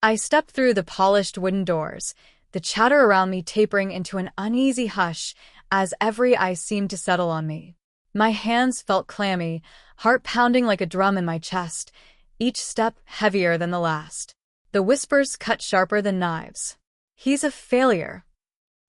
I stepped through the polished wooden doors, the chatter around me tapering into an uneasy hush as every eye seemed to settle on me. My hands felt clammy, heart pounding like a drum in my chest, each step heavier than the last. The whispers cut sharper than knives. "He's a failure.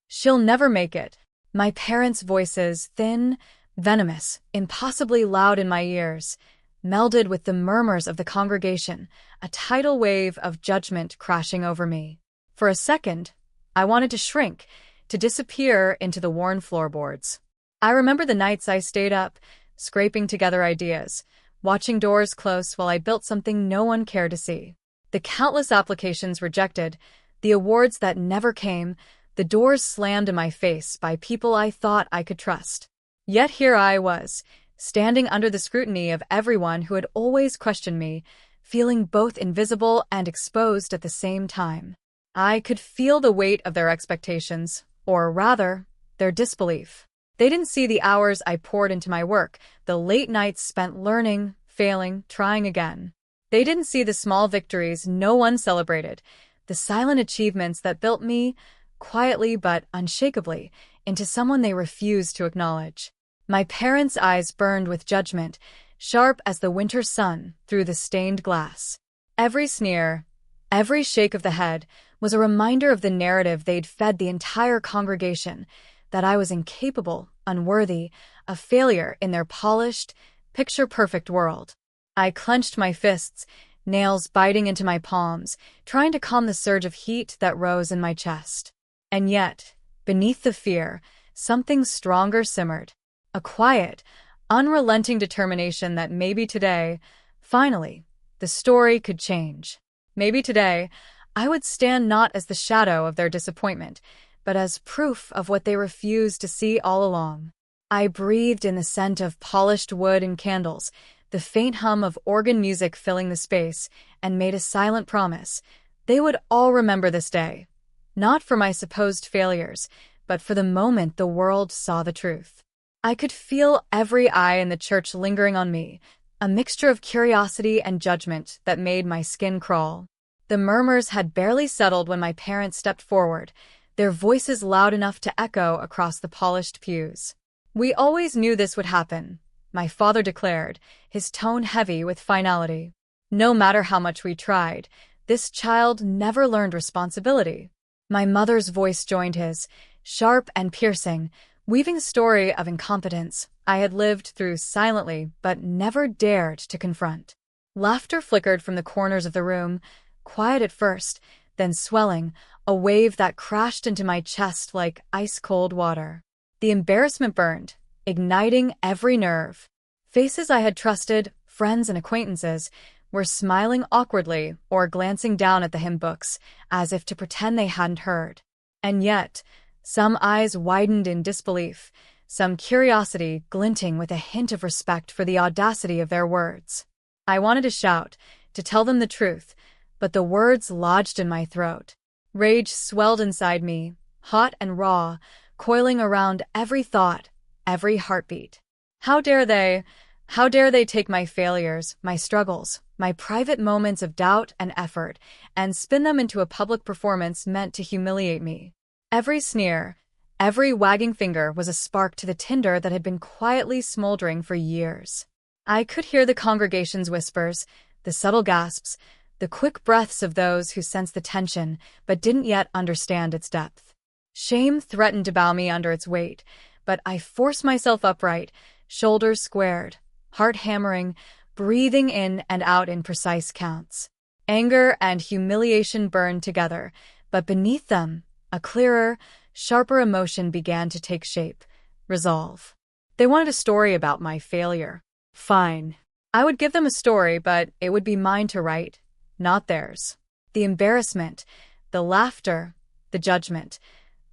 She'll never make it." My parents' voices, thin, venomous, impossibly loud in my ears, melded with the murmurs of the congregation, a tidal wave of judgment crashing over me. For a second, I wanted to shrink, to disappear into the worn floorboards. I remember the nights I stayed up, scraping together ideas, watching doors close while I built something no one cared to see. The countless applications rejected, the awards that never came, the doors slammed in my face by people I thought I could trust. Yet here I was, standing under the scrutiny of everyone who had always questioned me, feeling both invisible and exposed at the same time. I could feel the weight of their expectations, or rather, their disbelief. They didn't see the hours I poured into my work, the late nights spent learning, failing, trying again. They didn't see the small victories no one celebrated, the silent achievements that built me, quietly but unshakably, into someone they refused to acknowledge. My parents' eyes burned with judgment, sharp as the winter sun through the stained glass. Every sneer, every shake of the head, was a reminder of the narrative they'd fed the entire congregation, that I was incapable, unworthy, a failure in their polished, picture-perfect world. I clenched my fists, nails biting into my palms, trying to calm the surge of heat that rose in my chest. And yet, beneath the fear, something stronger simmered. A quiet, unrelenting determination that maybe today, finally, the story could change. Maybe today, I would stand not as the shadow of their disappointment, but as proof of what they refused to see all along. I breathed in the scent of polished wood and candles, the faint hum of organ music filling the space, and made a silent promise. They would all remember this day, not for my supposed failures, but for the moment the world saw the truth. I could feel every eye in the church lingering on me, a mixture of curiosity and judgment that made my skin crawl. The murmurs had barely settled when my parents stepped forward, their voices loud enough to echo across the polished pews. "We always knew this would happen," my father declared, his tone heavy with finality. "No matter how much we tried, this child never learned responsibility." My mother's voice joined his, sharp and piercing, weaving a story of incompetence I had lived through silently but never dared to confront. Laughter flickered from the corners of the room, quiet at first, then swelling, a wave that crashed into my chest like ice-cold water. The embarrassment burned, igniting every nerve. Faces I had trusted, friends and acquaintances, were smiling awkwardly or glancing down at the hymn books, as if to pretend they hadn't heard. And yet, some eyes widened in disbelief, some curiosity glinting with a hint of respect for the audacity of their words. I wanted to shout, to tell them the truth, but the words lodged in my throat. Rage swelled inside me, hot and raw, coiling around every thought, every heartbeat. How dare they take my failures, my struggles, my private moments of doubt and effort, and spin them into a public performance meant to humiliate me? Every sneer, every wagging finger was a spark to the tinder that had been quietly smoldering for years. I could hear the congregation's whispers, the subtle gasps, the quick breaths of those who sensed the tension but didn't yet understand its depth. Shame threatened to bow me under its weight, but I forced myself upright, shoulders squared, heart hammering, breathing in and out in precise counts. Anger and humiliation burned together, but beneath them, a clearer, sharper emotion began to take shape: resolve. They wanted a story about my failure. Fine. I would give them a story, but it would be mine to write, not theirs. The embarrassment, the laughter, the judgment,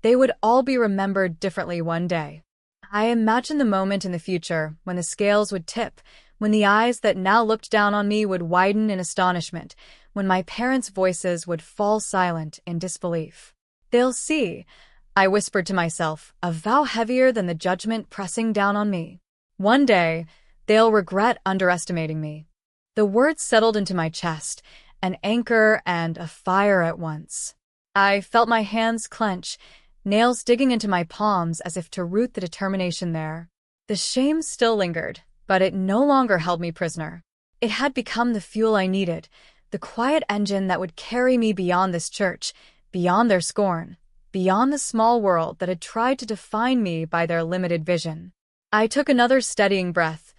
they would all be remembered differently one day. I imagined the moment in the future when the scales would tip, when the eyes that now looked down on me would widen in astonishment, when my parents' voices would fall silent in disbelief. "They'll see," I whispered to myself, a vow heavier than the judgment pressing down on me. "One day, they'll regret underestimating me." The words settled into my chest, an anchor and a fire at once. I felt my hands clench, nails digging into my palms as if to root the determination there. The shame still lingered, but it no longer held me prisoner. It had become the fuel I needed, the quiet engine that would carry me beyond this church, beyond their scorn, beyond the small world that had tried to define me by their limited vision. I took another steadying breath,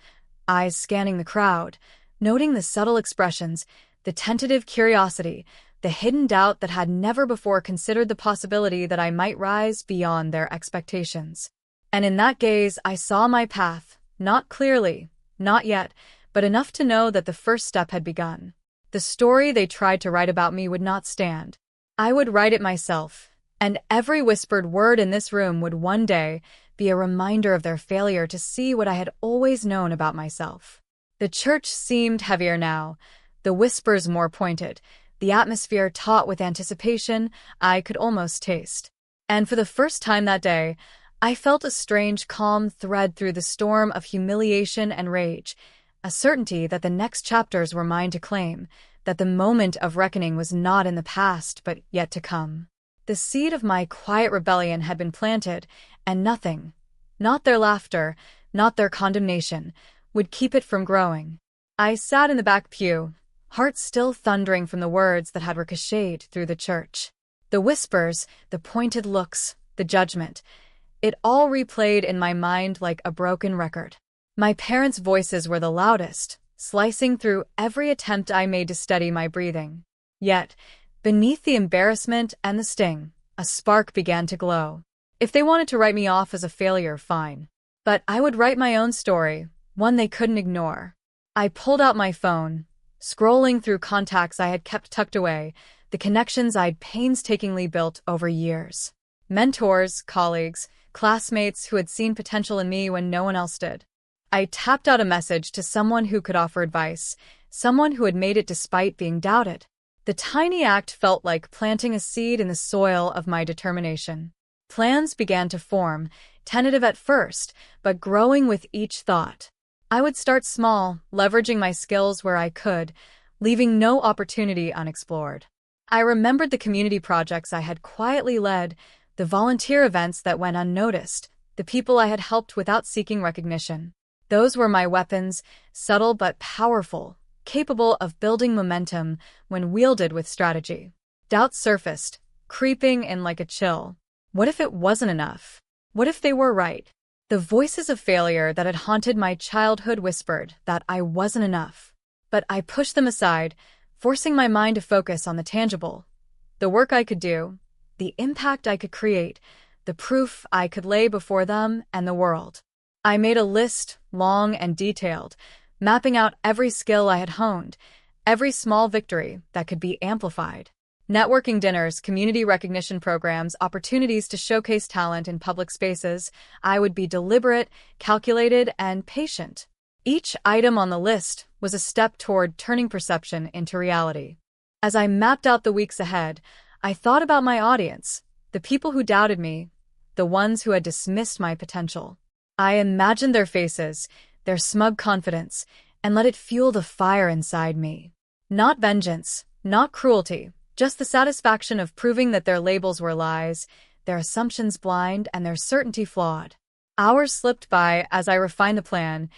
eyes scanning the crowd, noting the subtle expressions, the tentative curiosity, the hidden doubt that had never before considered the possibility that I might rise beyond their expectations. And in that gaze, I saw my path, not clearly, not yet, but enough to know that the first step had begun. The story they tried to write about me would not stand. I would write it myself, and every whispered word in this room would one day be a reminder of their failure to see what I had always known about myself. The church seemed heavier now, the whispers more pointed, the atmosphere taut with anticipation I could almost taste. And for the first time that day, I felt a strange calm thread through the storm of humiliation and rage, a certainty that the next chapters were mine to claim, that the moment of reckoning was not in the past but yet to come. The seed of my quiet rebellion had been planted, and nothing, not their laughter, not their condemnation, would keep it from growing. I sat in the back pew, heart still thundering from the words that had ricocheted through the church. The whispers, the pointed looks, the judgment, it all replayed in my mind like a broken record. My parents' voices were the loudest, slicing through every attempt I made to steady my breathing. Yet, beneath the embarrassment and the sting, a spark began to glow. If they wanted to write me off as a failure, fine. But I would write my own story, one they couldn't ignore. I pulled out my phone, scrolling through contacts I had kept tucked away, the connections I'd painstakingly built over years. Mentors, colleagues, classmates who had seen potential in me when no one else did. I tapped out a message to someone who could offer advice, someone who had made it despite being doubted. The tiny act felt like planting a seed in the soil of my determination. Plans began to form, tentative at first, but growing with each thought. I would start small, leveraging my skills where I could, leaving no opportunity unexplored. I remembered the community projects I had quietly led, the volunteer events that went unnoticed, the people I had helped without seeking recognition. Those were my weapons, subtle but powerful, capable of building momentum when wielded with strategy. Doubts surfaced, creeping in like a chill. What if it wasn't enough? What if they were right? The voices of failure that had haunted my childhood whispered that I wasn't enough. But I pushed them aside, forcing my mind to focus on the tangible. The work I could do, the impact I could create, the proof I could lay before them and the world. I made a list, long and detailed, mapping out every skill I had honed, every small victory that could be amplified. Networking dinners, community recognition programs, opportunities to showcase talent in public spaces, I would be deliberate, calculated, and patient. Each item on the list was a step toward turning perception into reality. As I mapped out the weeks ahead, I thought about my audience, the people who doubted me, the ones who had dismissed my potential. I imagined their faces, their smug confidence, and let it fuel the fire inside me. Not vengeance, not cruelty, just the satisfaction of proving that their labels were lies, their assumptions blind, and their certainty flawed. Hours slipped by as I refined the plan,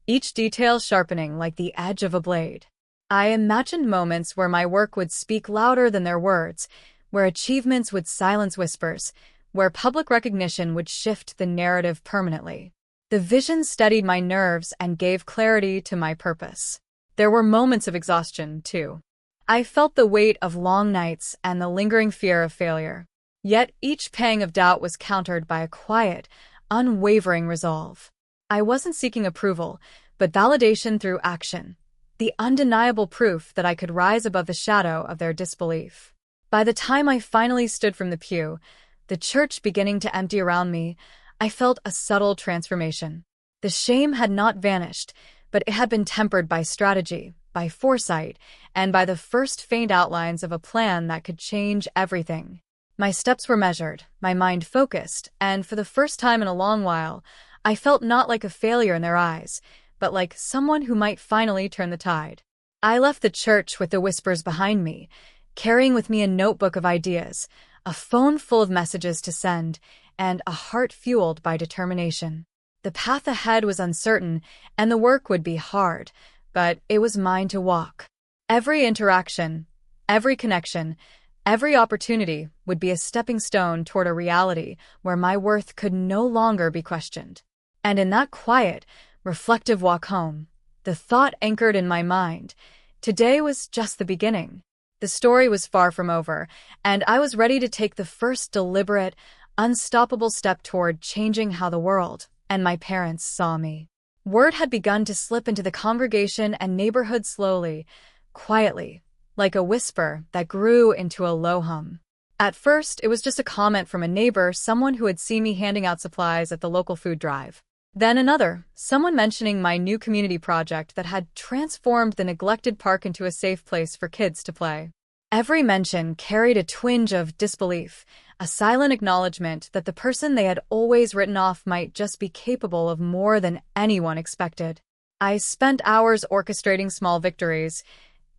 each detail sharpening like the edge of a blade. I imagined moments where my work would speak louder than their words, where achievements would silence whispers, where public recognition would shift the narrative permanently. The vision steadied my nerves and gave clarity to my purpose. There were moments of exhaustion, too. I felt the weight of long nights and the lingering fear of failure. Yet each pang of doubt was countered by a quiet, unwavering resolve. I wasn't seeking approval, but validation through action, the undeniable proof that I could rise above the shadow of their disbelief. By the time I finally stood from the pew, the church beginning to empty around me, I felt a subtle transformation. The shame had not vanished, but it had been tempered by strategy, by foresight, and by the first faint outlines of a plan that could change everything. My steps were measured, my mind focused, and for the first time in a long while, I felt not like a failure in their eyes, but like someone who might finally turn the tide. I left the church with the whispers behind me, carrying with me a notebook of ideas, a phone full of messages to send, and a heart fueled by determination. The path ahead was uncertain, and the work would be hard, but it was mine to walk. Every interaction, every connection, every opportunity would be a stepping stone toward a reality where my worth could no longer be questioned. And in that quiet, reflective walk home, the thought anchored in my mind, today was just the beginning. The story was far from over, and I was ready to take the first deliberate, unstoppable step toward changing how the world and my parents saw me. Word had begun to slip into the congregation and neighborhood slowly, quietly, like a whisper that grew into a low hum. At first, it was just a comment from a neighbor, someone who had seen me handing out supplies at the local food drive. Then another, someone mentioning my new community project that had transformed the neglected park into a safe place for kids to play. Every mention carried a twinge of disbelief, a silent acknowledgement that the person they had always written off might just be capable of more than anyone expected. I spent hours orchestrating small victories,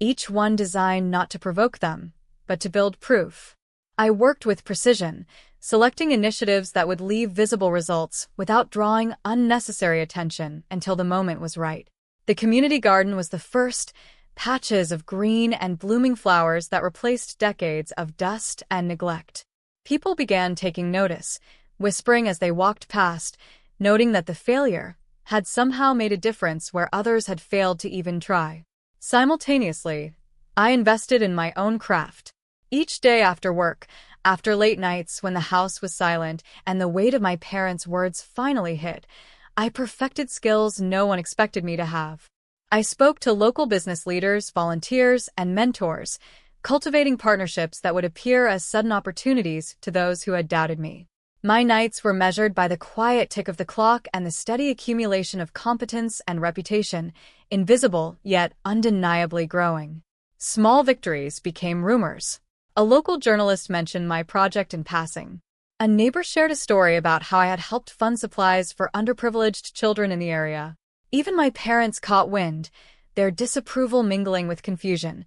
each one designed not to provoke them, but to build proof. I worked with precision, selecting initiatives that would leave visible results without drawing unnecessary attention until the moment was right. The community garden was the first, patches of green and blooming flowers that replaced decades of dust and neglect. People began taking notice, whispering as they walked past, noting that the failure had somehow made a difference where others had failed to even try. Simultaneously, I invested in my own craft. Each day after work, after late nights when the house was silent and the weight of my parents' words finally hit, I perfected skills no one expected me to have. I spoke to local business leaders, volunteers, and mentors, cultivating partnerships that would appear as sudden opportunities to those who had doubted me. My nights were measured by the quiet tick of the clock and the steady accumulation of competence and reputation, invisible yet undeniably growing. Small victories became rumors. A local journalist mentioned my project in passing. A neighbor shared a story about how I had helped fund supplies for underprivileged children in the area. Even my parents caught wind, their disapproval mingling with confusion,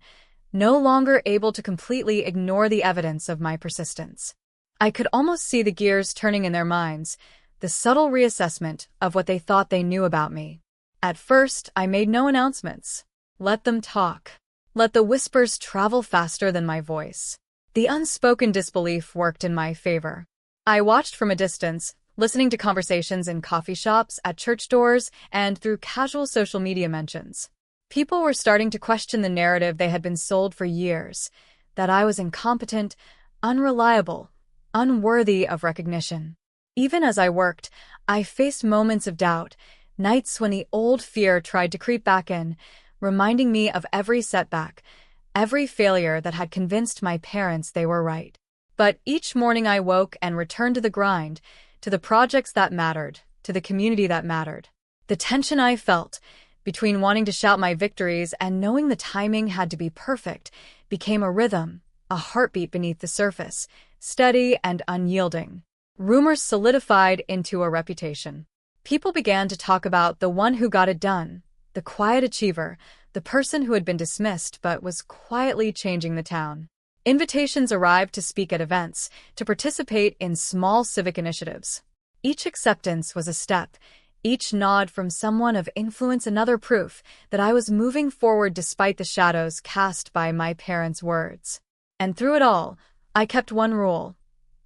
no longer able to completely ignore the evidence of my persistence. I could almost see the gears turning in their minds, the subtle reassessment of what they thought they knew about me. At first, I made no announcements. Let them talk. Let the whispers travel faster than my voice. The unspoken disbelief worked in my favor. I watched from a distance, listening to conversations in coffee shops, at church doors, and through casual social media mentions. People were starting to question the narrative they had been sold for years, that I was incompetent, unreliable, unworthy of recognition. Even as I worked, I faced moments of doubt, nights when the old fear tried to creep back in, reminding me of every setback, every failure that had convinced my parents they were right. But each morning I woke and returned to the grind, to the projects that mattered, to the community that mattered. The tension I felt, between wanting to shout my victories and knowing the timing had to be perfect, became a rhythm, a heartbeat beneath the surface, steady and unyielding. Rumors solidified into a reputation. People began to talk about the one who got it done, the quiet achiever, the person who had been dismissed but was quietly changing the town. Invitations arrived to speak at events, to participate in small civic initiatives. Each acceptance was a step, each nod from someone of influence another proof that I was moving forward despite the shadows cast by my parents' words. And through it all, I kept one rule: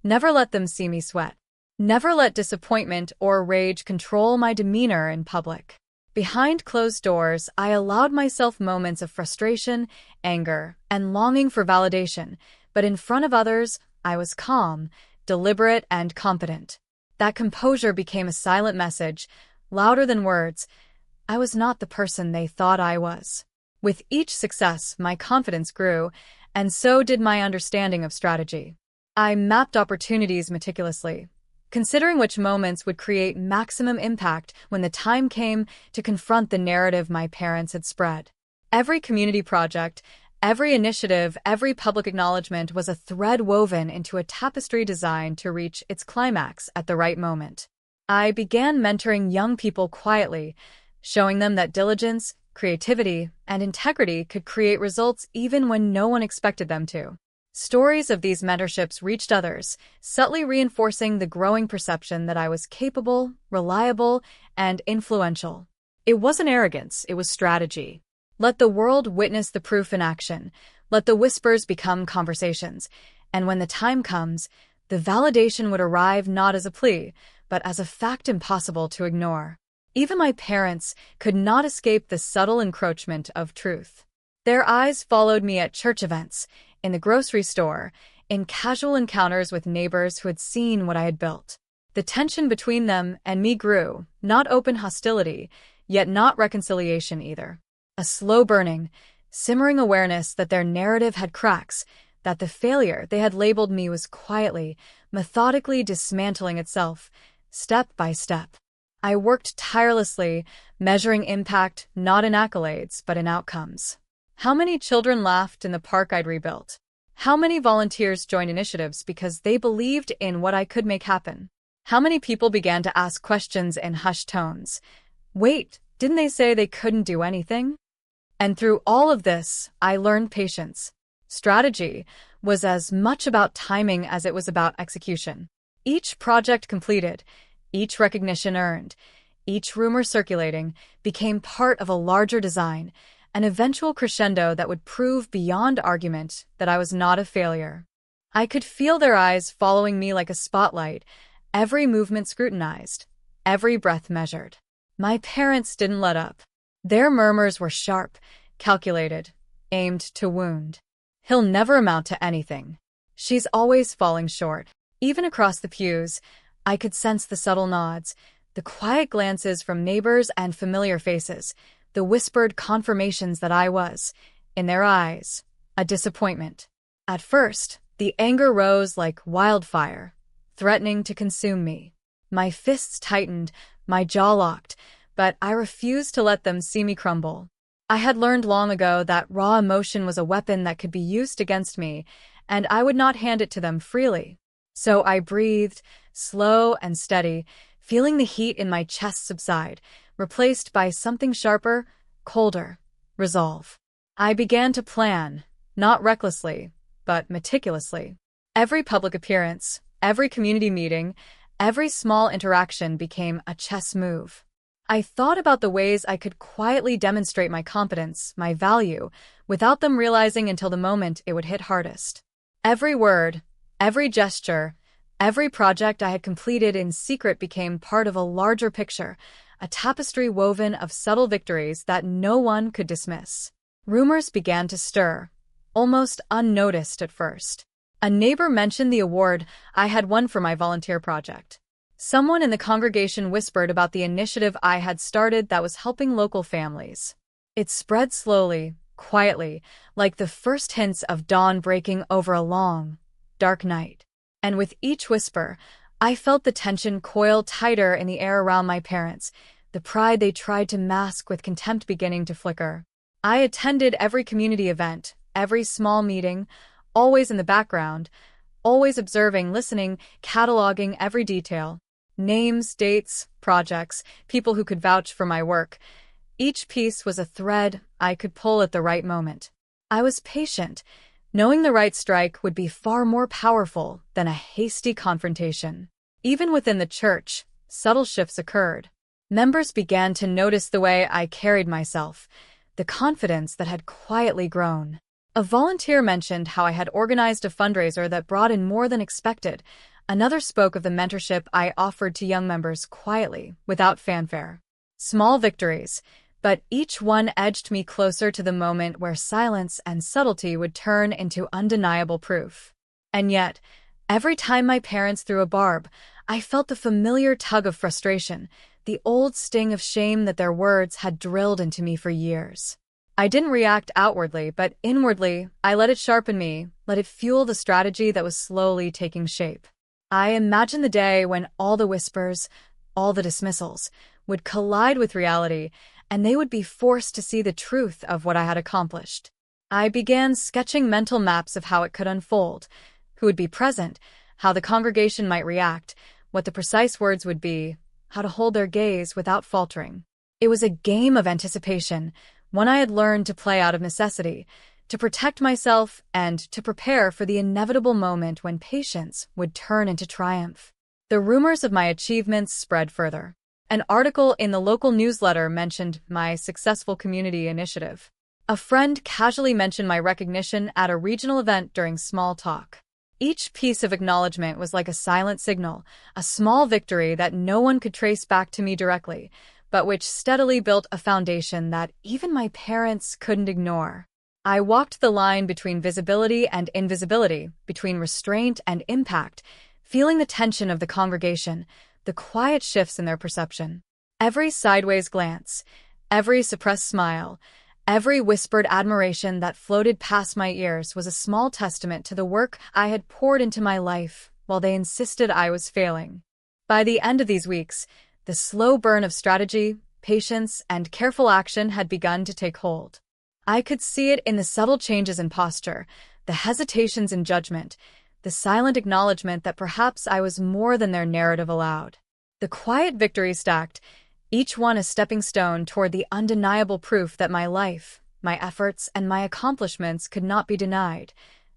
never let them see me sweat. Never let disappointment or rage control my demeanor in public. Behind closed doors, I allowed myself moments of frustration, anger, and longing for validation, but in front of others, I was calm, deliberate, and competent. That composure became a silent message, louder than words. I was not the person they thought I was. With each success, my confidence grew, and so did my understanding of strategy. I mapped opportunities meticulously, considering which moments would create maximum impact when the time came to confront the narrative my parents had spread. Every community project, every initiative, every public acknowledgement was a thread woven into a tapestry designed to reach its climax at the right moment. I began mentoring young people quietly, showing them that diligence, creativity, and integrity could create results even when no one expected them to. Stories of these mentorships reached others, subtly reinforcing the growing perception that I was capable, reliable, and influential. It wasn't arrogance, it was strategy. Let the world witness the proof in action. Let the whispers become conversations. And when the time comes, the validation would arrive not as a plea, but as a fact impossible to ignore. Even my parents could not escape the subtle encroachment of truth. Their eyes followed me at church events, in the grocery store, in casual encounters with neighbors who had seen what I had built. The tension between them and me grew, not open hostility, yet not reconciliation either. A slow burning, simmering awareness that their narrative had cracks, that the failure they had labeled me was quietly, methodically dismantling itself, step by step. I worked tirelessly, measuring impact not in accolades but in outcomes. How many children laughed in the park I'd rebuilt? How many volunteers joined initiatives because they believed in what I could make happen? How many people began to ask questions in hushed tones? Wait, didn't they say they couldn't do anything? And through all of this, I learned patience. Strategy was as much about timing as it was about execution. Each project completed, each recognition earned, each rumor circulating became part of a larger design, an eventual crescendo that would prove beyond argument that I was not a failure. I could feel their eyes following me like a spotlight, every movement scrutinized, every breath measured. My parents didn't let up. Their murmurs were sharp, calculated, aimed to wound. He'll never amount to anything. She's always falling short. Even across the pews, I could sense the subtle nods, the quiet glances from neighbors and familiar faces, the whispered confirmations that I was, in their eyes, a disappointment. At first, the anger rose like wildfire, threatening to consume me. My fists tightened, my jaw locked, but I refused to let them see me crumble. I had learned long ago that raw emotion was a weapon that could be used against me, and I would not hand it to them freely. So I breathed, slow and steady, feeling the heat in my chest subside, replaced by something sharper, colder, resolve. I began to plan, not recklessly, but meticulously. Every public appearance, every community meeting, every small interaction became a chess move. I thought about the ways I could quietly demonstrate my competence, my value, without them realizing until the moment it would hit hardest. Every word, every gesture, every project I had completed in secret became part of a larger picture, a tapestry woven of subtle victories that no one could dismiss. Rumors began to stir, almost unnoticed at first. A neighbor mentioned the award I had won for my volunteer project. Someone in the congregation whispered about the initiative I had started that was helping local families. It spread slowly, quietly, like the first hints of dawn breaking over a long, dark night. And with each whisper, I felt the tension coil tighter in the air around my parents, the pride they tried to mask with contempt beginning to flicker. I attended every community event, every small meeting, always in the background, always observing, listening, cataloging every detail. Names, dates, projects, people who could vouch for my work. Each piece was a thread I could pull at the right moment. I was patient, knowing the right strike would be far more powerful than a hasty confrontation. Even within the church, subtle shifts occurred. Members began to notice the way I carried myself, the confidence that had quietly grown. A volunteer mentioned how I had organized a fundraiser that brought in more than expected. Another spoke of the mentorship I offered to young members quietly, without fanfare. Small victories, but each one edged me closer to the moment where silence and subtlety would turn into undeniable proof. And yet, every time my parents threw a barb, I felt the familiar tug of frustration, the old sting of shame that their words had drilled into me for years. I didn't react outwardly, but inwardly, I let it sharpen me, let it fuel the strategy that was slowly taking shape. I imagined the day when all the whispers, all the dismissals, would collide with reality, and they would be forced to see the truth of what I had accomplished. I began sketching mental maps of how it could unfold, who would be present, how the congregation might react, what the precise words would be, how to hold their gaze without faltering. It was a game of anticipation, one I had learned to play out of necessity, to protect myself and to prepare for the inevitable moment when patience would turn into triumph. The rumors of my achievements spread further. An article in the local newsletter mentioned my successful community initiative. A friend casually mentioned my recognition at a regional event during small talk. Each piece of acknowledgement was like a silent signal, a small victory that no one could trace back to me directly, but which steadily built a foundation that even my parents couldn't ignore. I walked the line between visibility and invisibility, between restraint and impact, feeling the tension of the congregation, the quiet shifts in their perception. Every sideways glance, every suppressed smile, every whispered admiration that floated past my ears was a small testament to the work I had poured into my life while they insisted I was failing. By the end of these weeks, the slow burn of strategy, patience, and careful action had begun to take hold. I could see it in the subtle changes in posture, the hesitations in judgment, the silent acknowledgement that perhaps I was more than their narrative allowed. The quiet victories stacked, each one a stepping stone toward the undeniable proof that my life, my efforts, and my accomplishments could not be denied.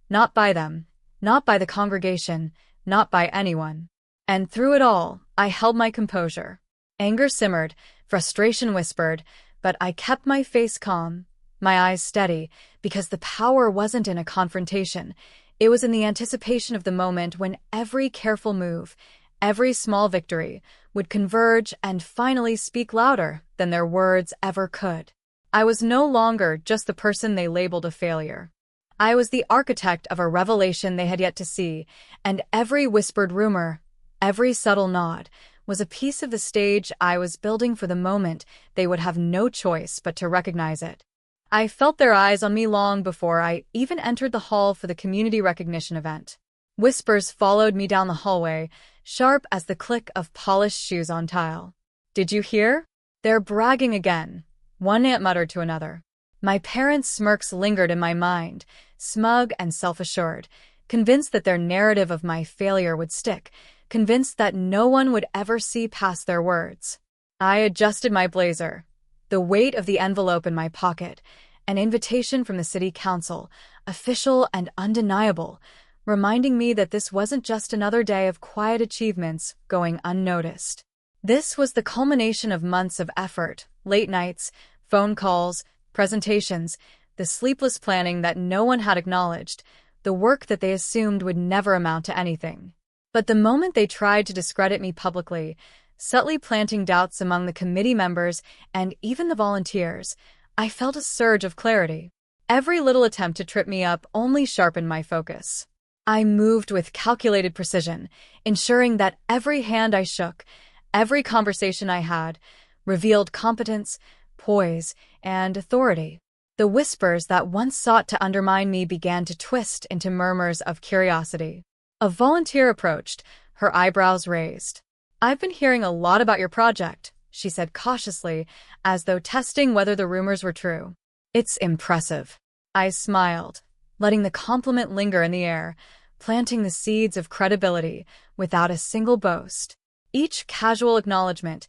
Not by them, not by the congregation, not by anyone. And through it all, I held my composure. Anger simmered, frustration whispered, but I kept my face calm, my eyes steady, because the power wasn't in a confrontation. It was in the anticipation of the moment when every careful move, every small victory, would converge and finally speak louder than their words ever could. I was no longer just the person they labeled a failure. I was the architect of a revelation they had yet to see, and every whispered rumor, every subtle nod, was a piece of the stage I was building for the moment they would have no choice but to recognize it. I felt their eyes on me long before I even entered the hall for the community recognition event. Whispers followed me down the hallway, sharp as the click of polished shoes on tile. "Did you hear? They're bragging again," one aunt muttered to another. My parents' smirks lingered in my mind, smug and self-assured, convinced that their narrative of my failure would stick, convinced that no one would ever see past their words. I adjusted my blazer, the weight of the envelope in my pocket, an invitation from the city council, official and undeniable, reminding me that this wasn't just another day of quiet achievements going unnoticed. This was the culmination of months of effort, late nights, phone calls, presentations, the sleepless planning that no one had acknowledged, the work that they assumed would never amount to anything. But the moment they tried to discredit me publicly, subtly planting doubts among the committee members and even the volunteers, I felt a surge of clarity. Every little attempt to trip me up only sharpened my focus. I moved with calculated precision, ensuring that every hand I shook, every conversation I had, revealed competence, poise, and authority. The whispers that once sought to undermine me began to twist into murmurs of curiosity. A volunteer approached, her eyebrows raised. "I've been hearing a lot about your project," she said cautiously, as though testing whether the rumors were true. "It's impressive." I smiled, letting the compliment linger in the air, planting the seeds of credibility without a single boast. Each casual acknowledgement,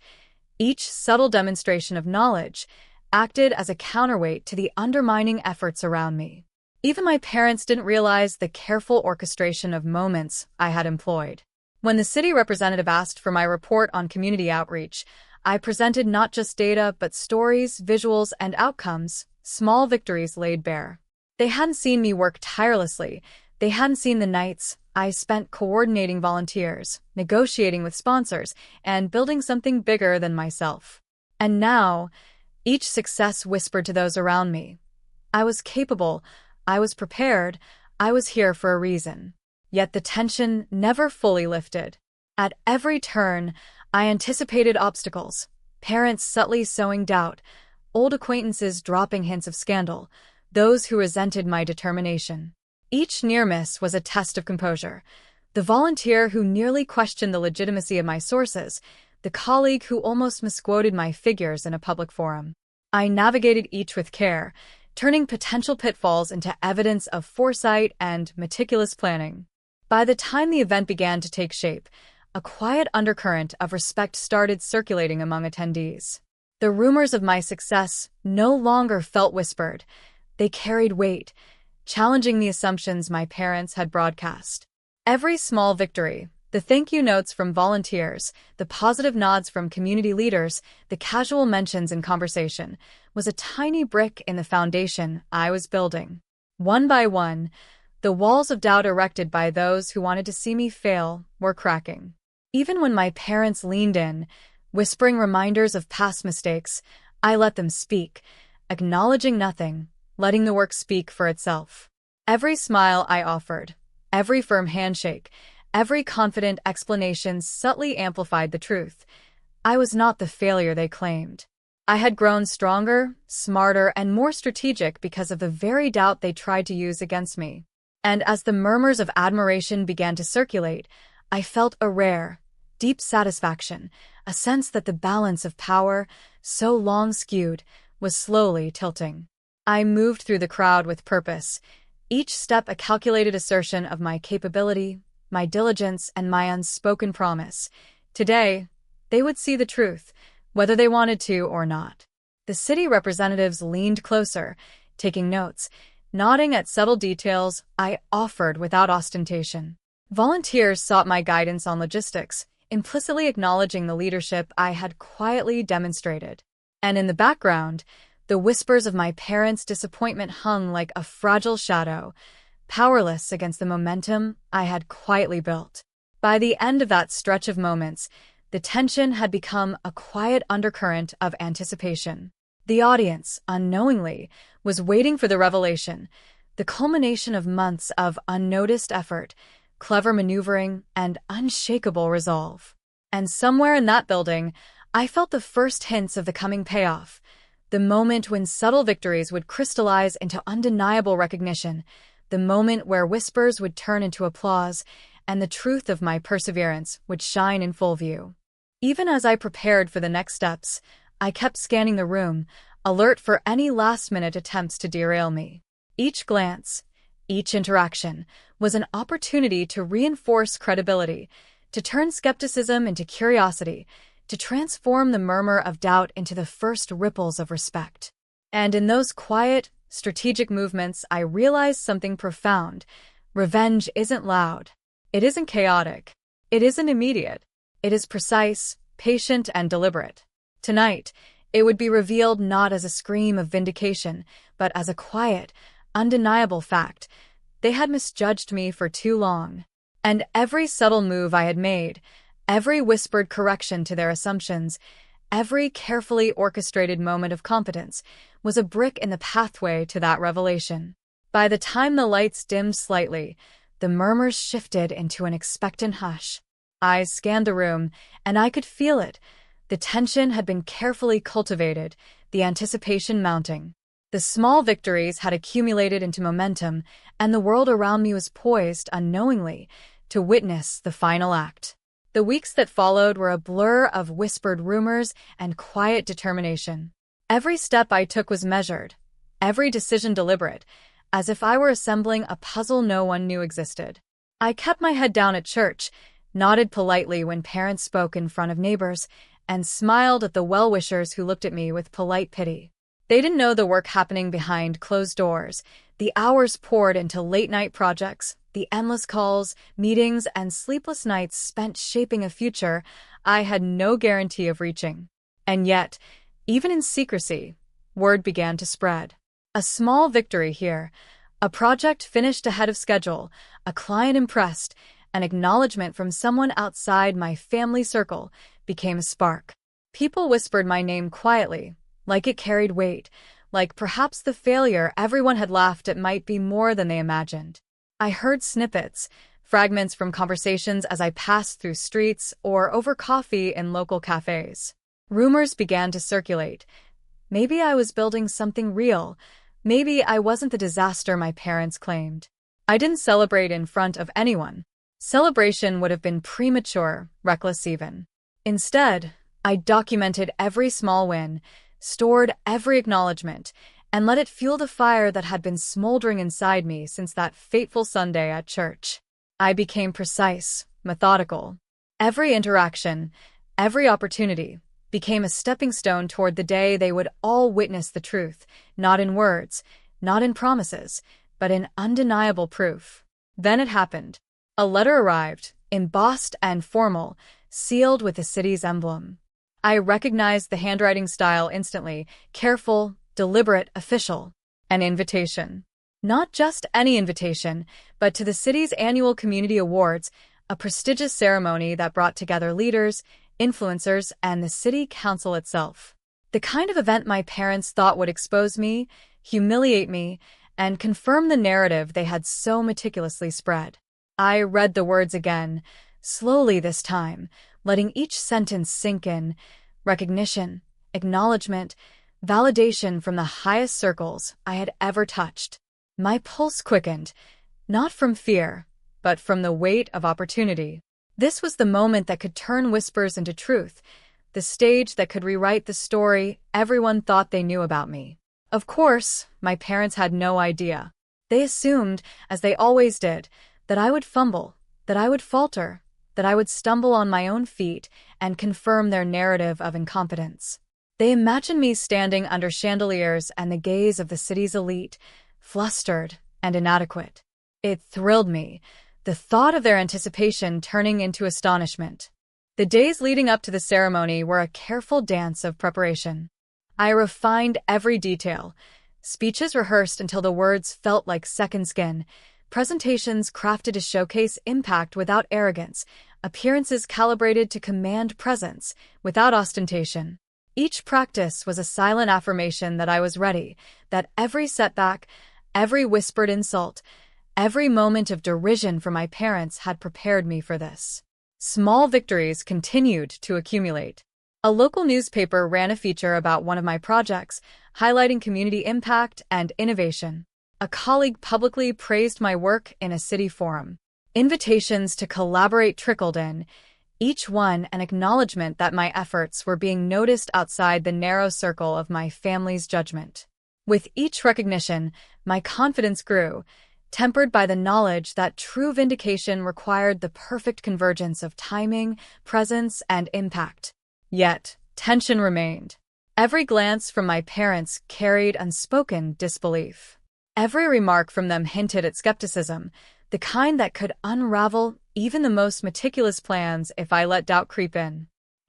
each subtle demonstration of knowledge, acted as a counterweight to the undermining efforts around me. Even my parents didn't realize the careful orchestration of moments I had employed. When the city representative asked for my report on community outreach, I presented not just data but stories, visuals, and outcomes, small victories laid bare. They hadn't seen me work tirelessly. They hadn't seen the nights I spent coordinating volunteers, negotiating with sponsors, and building something bigger than myself. And now, each success whispered to those around me. I was capable, I was prepared, I was here for a reason. Yet the tension never fully lifted. At every turn, I anticipated obstacles, parents subtly sowing doubt, old acquaintances dropping hints of scandal, those who resented my determination. Each near miss was a test of composure. The volunteer who nearly questioned the legitimacy of my sources, the colleague who almost misquoted my figures in a public forum. I navigated each with care, turning potential pitfalls into evidence of foresight and meticulous planning. By the time the event began to take shape, a quiet undercurrent of respect started circulating among attendees. The rumors of my success no longer felt whispered. They carried weight, challenging the assumptions my parents had broadcast. Every small victory, the thank you notes from volunteers, the positive nods from community leaders, the casual mentions in conversation, was a tiny brick in the foundation I was building. One by one, the walls of doubt erected by those who wanted to see me fail were cracking. Even when my parents leaned in, whispering reminders of past mistakes, I let them speak, acknowledging nothing, letting the work speak for itself. Every smile I offered, every firm handshake, every confident explanation subtly amplified the truth. I was not the failure they claimed. I had grown stronger, smarter, and more strategic because of the very doubt they tried to use against me. And as the murmurs of admiration began to circulate, I felt a rare, deep satisfaction, a sense that the balance of power, so long skewed, was slowly tilting. I moved through the crowd with purpose, each step a calculated assertion of my capability, my diligence, and my unspoken promise. Today, they would see the truth, whether they wanted to or not. The city representatives leaned closer, taking notes, nodding at subtle details I offered without ostentation. Volunteers sought my guidance on logistics, implicitly acknowledging the leadership I had quietly demonstrated. And in the background, the whispers of my parents' disappointment hung like a fragile shadow, powerless against the momentum I had quietly built. By the end of that stretch of moments, the tension had become a quiet undercurrent of anticipation. The audience, unknowingly, was waiting for the revelation, the culmination of months of unnoticed effort, clever maneuvering, and unshakable resolve. And somewhere in that building, I felt the first hints of the coming payoff, the moment when subtle victories would crystallize into undeniable recognition, the moment where whispers would turn into applause, and the truth of my perseverance would shine in full view. Even as I prepared for the next steps, I kept scanning the room, alert for any last-minute attempts to derail me. Each glance, each interaction, was an opportunity to reinforce credibility, to turn skepticism into curiosity, to transform the murmur of doubt into the first ripples of respect. And in those quiet, strategic movements, I realized something profound. Revenge isn't loud. It isn't chaotic. It isn't immediate. It is precise, patient, and deliberate. Tonight, it would be revealed not as a scream of vindication, but as a quiet, undeniable fact. They had misjudged me for too long. And every subtle move I had made, every whispered correction to their assumptions, every carefully orchestrated moment of competence was a brick in the pathway to that revelation. By the time the lights dimmed slightly, the murmurs shifted into an expectant hush. Eyes scanned the room, and I could feel it. The tension had been carefully cultivated, the anticipation mounting. The small victories had accumulated into momentum, and the world around me was poised, unknowingly, to witness the final act. The weeks that followed were a blur of whispered rumors and quiet determination. Every step I took was measured, every decision deliberate, as if I were assembling a puzzle no one knew existed. I kept my head down at church, nodded politely when parents spoke in front of neighbors, and smiled at the well-wishers who looked at me with polite pity. They didn't know the work happening behind closed doors, the hours poured into late-night projects, the endless calls, meetings, and sleepless nights spent shaping a future I had no guarantee of reaching. And yet, even in secrecy, word began to spread. A small victory here, a project finished ahead of schedule, a client impressed, an acknowledgement from someone outside my family circle became a spark. People whispered my name quietly, like it carried weight, like perhaps the failure everyone had laughed at might be more than they imagined. I heard snippets, fragments from conversations as I passed through streets or over coffee in local cafes. Rumors began to circulate. Maybe I was building something real. Maybe I wasn't the disaster my parents claimed. I didn't celebrate in front of anyone. Celebration would have been premature, reckless even. Instead, I documented every small win, stored every acknowledgement, and let it fuel the fire that had been smoldering inside me since that fateful Sunday at church. I became precise, methodical. Every interaction, every opportunity, became a stepping stone toward the day they would all witness the truth, not in words, not in promises, but in undeniable proof. Then it happened. A letter arrived, embossed and formal, sealed with the city's emblem. I recognized the handwriting style instantly, careful, deliberate, official. An invitation. Not just any invitation, but to the city's annual community awards, a prestigious ceremony that brought together leaders, influencers, and the city council itself. The kind of event my parents thought would expose me, humiliate me, and confirm the narrative they had so meticulously spread. I read the words again, slowly this time, letting each sentence sink in. Recognition, acknowledgement, validation from the highest circles I had ever touched. My pulse quickened, not from fear, but from the weight of opportunity. This was the moment that could turn whispers into truth, the stage that could rewrite the story everyone thought they knew about me. Of course, my parents had no idea. They assumed, as they always did, that I would fumble, that I would falter, that I would stumble on my own feet and confirm their narrative of incompetence. They imagined me standing under chandeliers and the gaze of the city's elite, flustered and inadequate. It thrilled me, the thought of their anticipation turning into astonishment. The days leading up to the ceremony were a careful dance of preparation. I refined every detail, speeches rehearsed until the words felt like second skin, presentations crafted to showcase impact without arrogance, appearances calibrated to command presence without ostentation. Each practice was a silent affirmation that I was ready, that every setback, every whispered insult, every moment of derision from my parents had prepared me for this. Small victories continued to accumulate. A local newspaper ran a feature about one of my projects, highlighting community impact and innovation. A colleague publicly praised my work in a city forum. Invitations to collaborate trickled in, each one an acknowledgement that my efforts were being noticed outside the narrow circle of my family's judgment. With each recognition, my confidence grew, tempered by the knowledge that true vindication required the perfect convergence of timing, presence, and impact. Yet, tension remained. Every glance from my parents carried unspoken disbelief. Every remark from them hinted at skepticism, the kind that could unravel even the most meticulous plans if I let doubt creep in.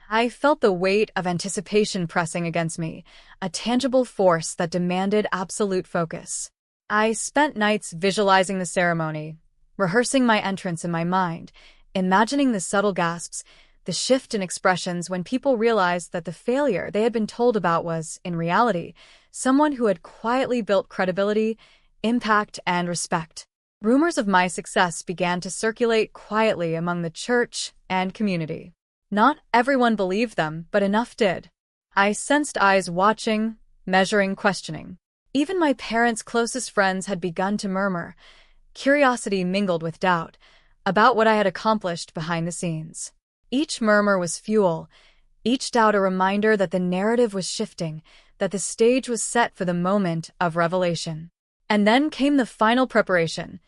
I felt the weight of anticipation pressing against me, a tangible force that demanded absolute focus. I spent nights visualizing the ceremony, rehearsing my entrance in my mind, imagining the subtle gasps, the shift in expressions when people realized that the failure they had been told about was, in reality, someone who had quietly built credibility, impact, and respect. Rumors of my success began to circulate quietly among the church and community. Not everyone believed them, but enough did. I sensed eyes watching, measuring, questioning. Even my parents' closest friends had begun to murmur, curiosity mingled with doubt, about what I had accomplished behind the scenes. Each murmur was fuel, each doubt a reminder that the narrative was shifting, that the stage was set for the moment of revelation. And then came the final preparation,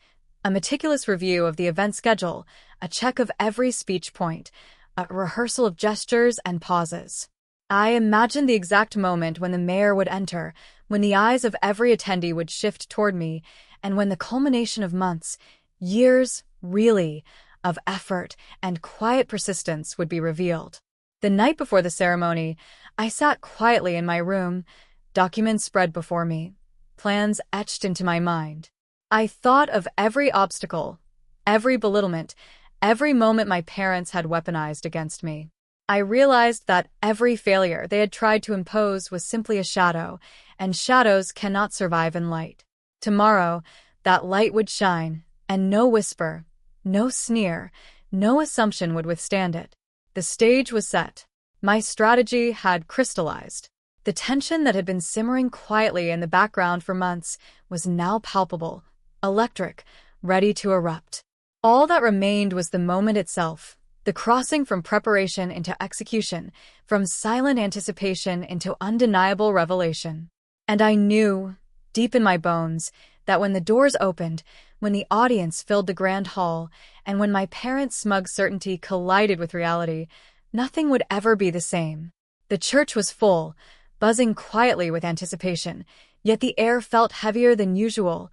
a meticulous review of the event schedule, a check of every speech point, a rehearsal of gestures and pauses. I imagined the exact moment when the mayor would enter, when the eyes of every attendee would shift toward me, and when the culmination of months, years, really, of effort and quiet persistence would be revealed. The night before the ceremony, I sat quietly in my room, documents spread before me, plans etched into my mind. I thought of every obstacle, every belittlement, every moment my parents had weaponized against me. I realized that every failure they had tried to impose was simply a shadow, and shadows cannot survive in light. Tomorrow, that light would shine, and no whisper, no sneer, no assumption would withstand it. The stage was set. My strategy had crystallized. The tension that had been simmering quietly in the background for months was now palpable, electric, ready to erupt. All that remained was the moment itself, the crossing from preparation into execution, from silent anticipation into undeniable revelation. And I knew, deep in my bones, that when the doors opened, when the audience filled the grand hall, and when my parents' smug certainty collided with reality, nothing would ever be the same. The church was full, buzzing quietly with anticipation, yet the air felt heavier than usual,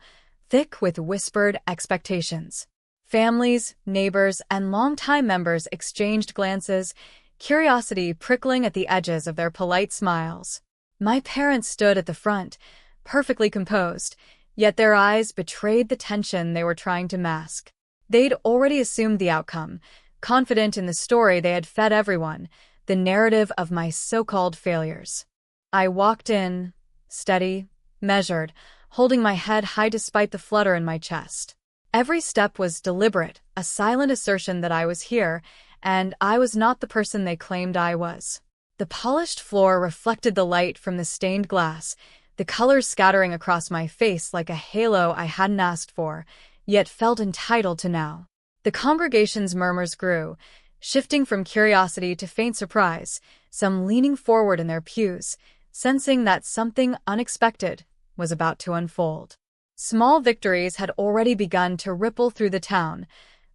thick with whispered expectations. Families, neighbors, and longtime members exchanged glances, curiosity prickling at the edges of their polite smiles. My parents stood at the front, perfectly composed, yet their eyes betrayed the tension they were trying to mask. They'd already assumed the outcome, confident in the story they had fed everyone, the narrative of my so-called failures. I walked in, steady, measured, holding my head high despite the flutter in my chest. Every step was deliberate, a silent assertion that I was here, and I was not the person they claimed I was. The polished floor reflected the light from the stained glass, the colors scattering across my face like a halo I hadn't asked for, yet felt entitled to now. The congregation's murmurs grew, shifting from curiosity to faint surprise, some leaning forward in their pews, sensing that something unexpected was about to unfold. Small victories had already begun to ripple through the town,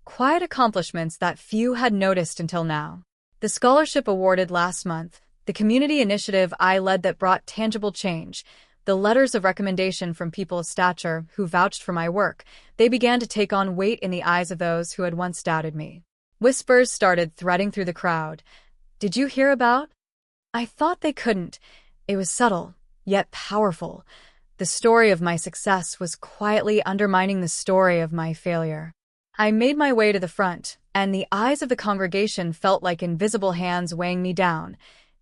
quiet accomplishments that few had noticed until now. The scholarship awarded last month, the community initiative I led that brought tangible change, the letters of recommendation from people of stature who vouched for my work, they began to take on weight in the eyes of those who had once doubted me. Whispers started threading through the crowd. "Did you hear about?" I thought they couldn't. It was subtle, yet powerful. The story of my success was quietly undermining the story of my failure. I made my way to the front, and the eyes of the congregation felt like invisible hands weighing me down,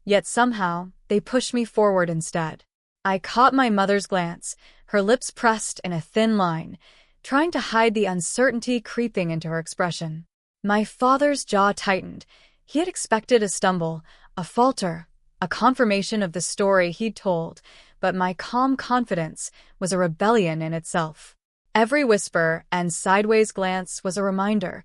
yet somehow they pushed me forward instead. I caught my mother's glance, her lips pressed in a thin line, trying to hide the uncertainty creeping into her expression. My father's jaw tightened. He had expected a stumble, a falter, a confirmation of the story he'd told, but my calm confidence was a rebellion in itself. Every whisper and sideways glance was a reminder.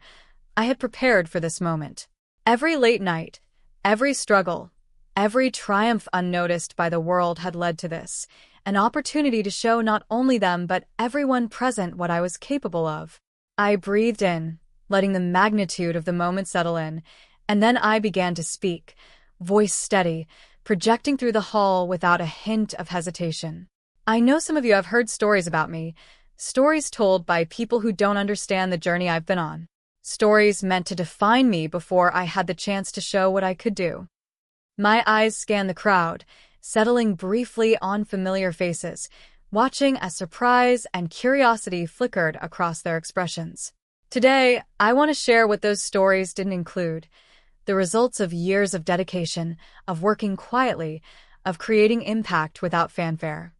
I had prepared for this moment. Every late night, every struggle, every triumph unnoticed by the world had led to this, an opportunity to show not only them but everyone present what I was capable of. I breathed in, letting the magnitude of the moment settle in, and then I began to speak, voice steady, projecting through the hall without a hint of hesitation. I know some of you have heard stories about me, stories told by people who don't understand the journey I've been on. Stories meant to define me before I had the chance to show what I could do. My eyes scanned the crowd, settling briefly on familiar faces, watching as surprise and curiosity flickered across their expressions. Today, I want to share what those stories didn't include. The results of years of dedication, of working quietly, of creating impact without fanfare.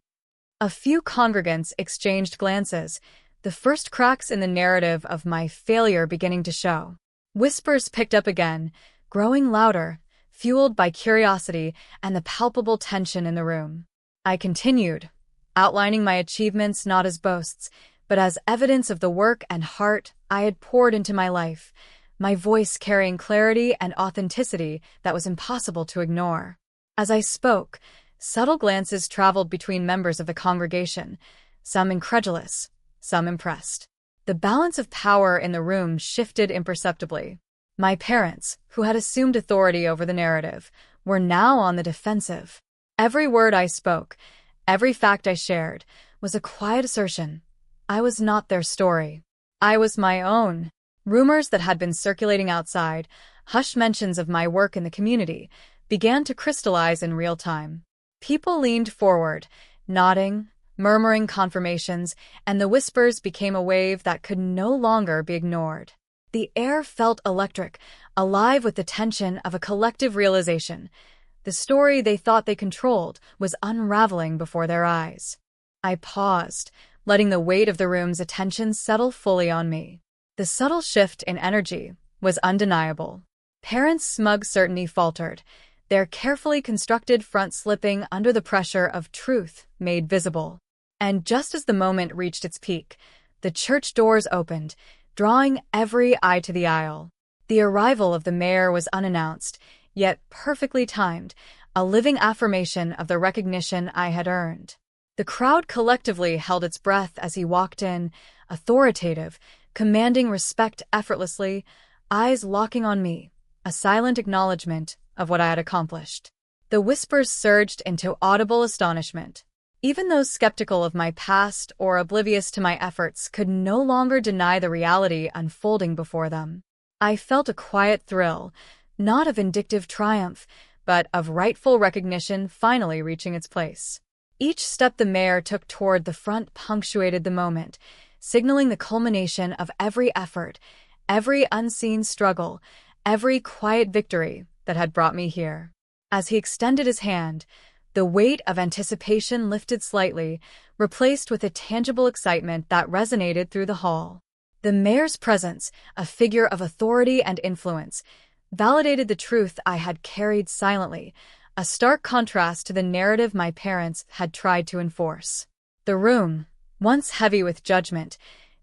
A few congregants exchanged glances, the first cracks in the narrative of my failure beginning to show. Whispers picked up again, growing louder, fueled by curiosity and the palpable tension in the room. I continued, outlining my achievements not as boasts, but as evidence of the work and heart I had poured into my life, my voice carrying clarity and authenticity that was impossible to ignore. As I spoke, subtle glances traveled between members of the congregation, some incredulous, some impressed. The balance of power in the room shifted imperceptibly. My parents, who had assumed authority over the narrative, were now on the defensive. Every word I spoke, every fact I shared, was a quiet assertion. I was not their story. I was my own. Rumors that had been circulating outside, hushed mentions of my work in the community, began to crystallize in real time. People leaned forward, nodding, murmuring confirmations, and the whispers became a wave that could no longer be ignored. The air felt electric, alive with the tension of a collective realization. The story they thought they controlled was unraveling before their eyes. I paused, letting the weight of the room's attention settle fully on me. The subtle shift in energy was undeniable. Parents' smug certainty faltered, their carefully constructed front slipping under the pressure of truth made visible. And just as the moment reached its peak, the church doors opened, drawing every eye to the aisle. The arrival of the mayor was unannounced, yet perfectly timed, a living affirmation of the recognition I had earned. The crowd collectively held its breath as he walked in, authoritative, commanding respect effortlessly, eyes locking on me, a silent acknowledgement of what I had accomplished. The whispers surged into audible astonishment. Even those skeptical of my past or oblivious to my efforts could no longer deny the reality unfolding before them. I felt a quiet thrill, not of vindictive triumph, but of rightful recognition finally reaching its place. Each step the mayor took toward the front punctuated the moment, signaling the culmination of every effort, every unseen struggle, every quiet victory that had brought me here. As he extended his hand, the weight of anticipation lifted slightly, replaced with a tangible excitement that resonated through the hall. The mayor's presence, a figure of authority and influence, validated the truth I had carried silently, a stark contrast to the narrative my parents had tried to enforce. The room, once heavy with judgment,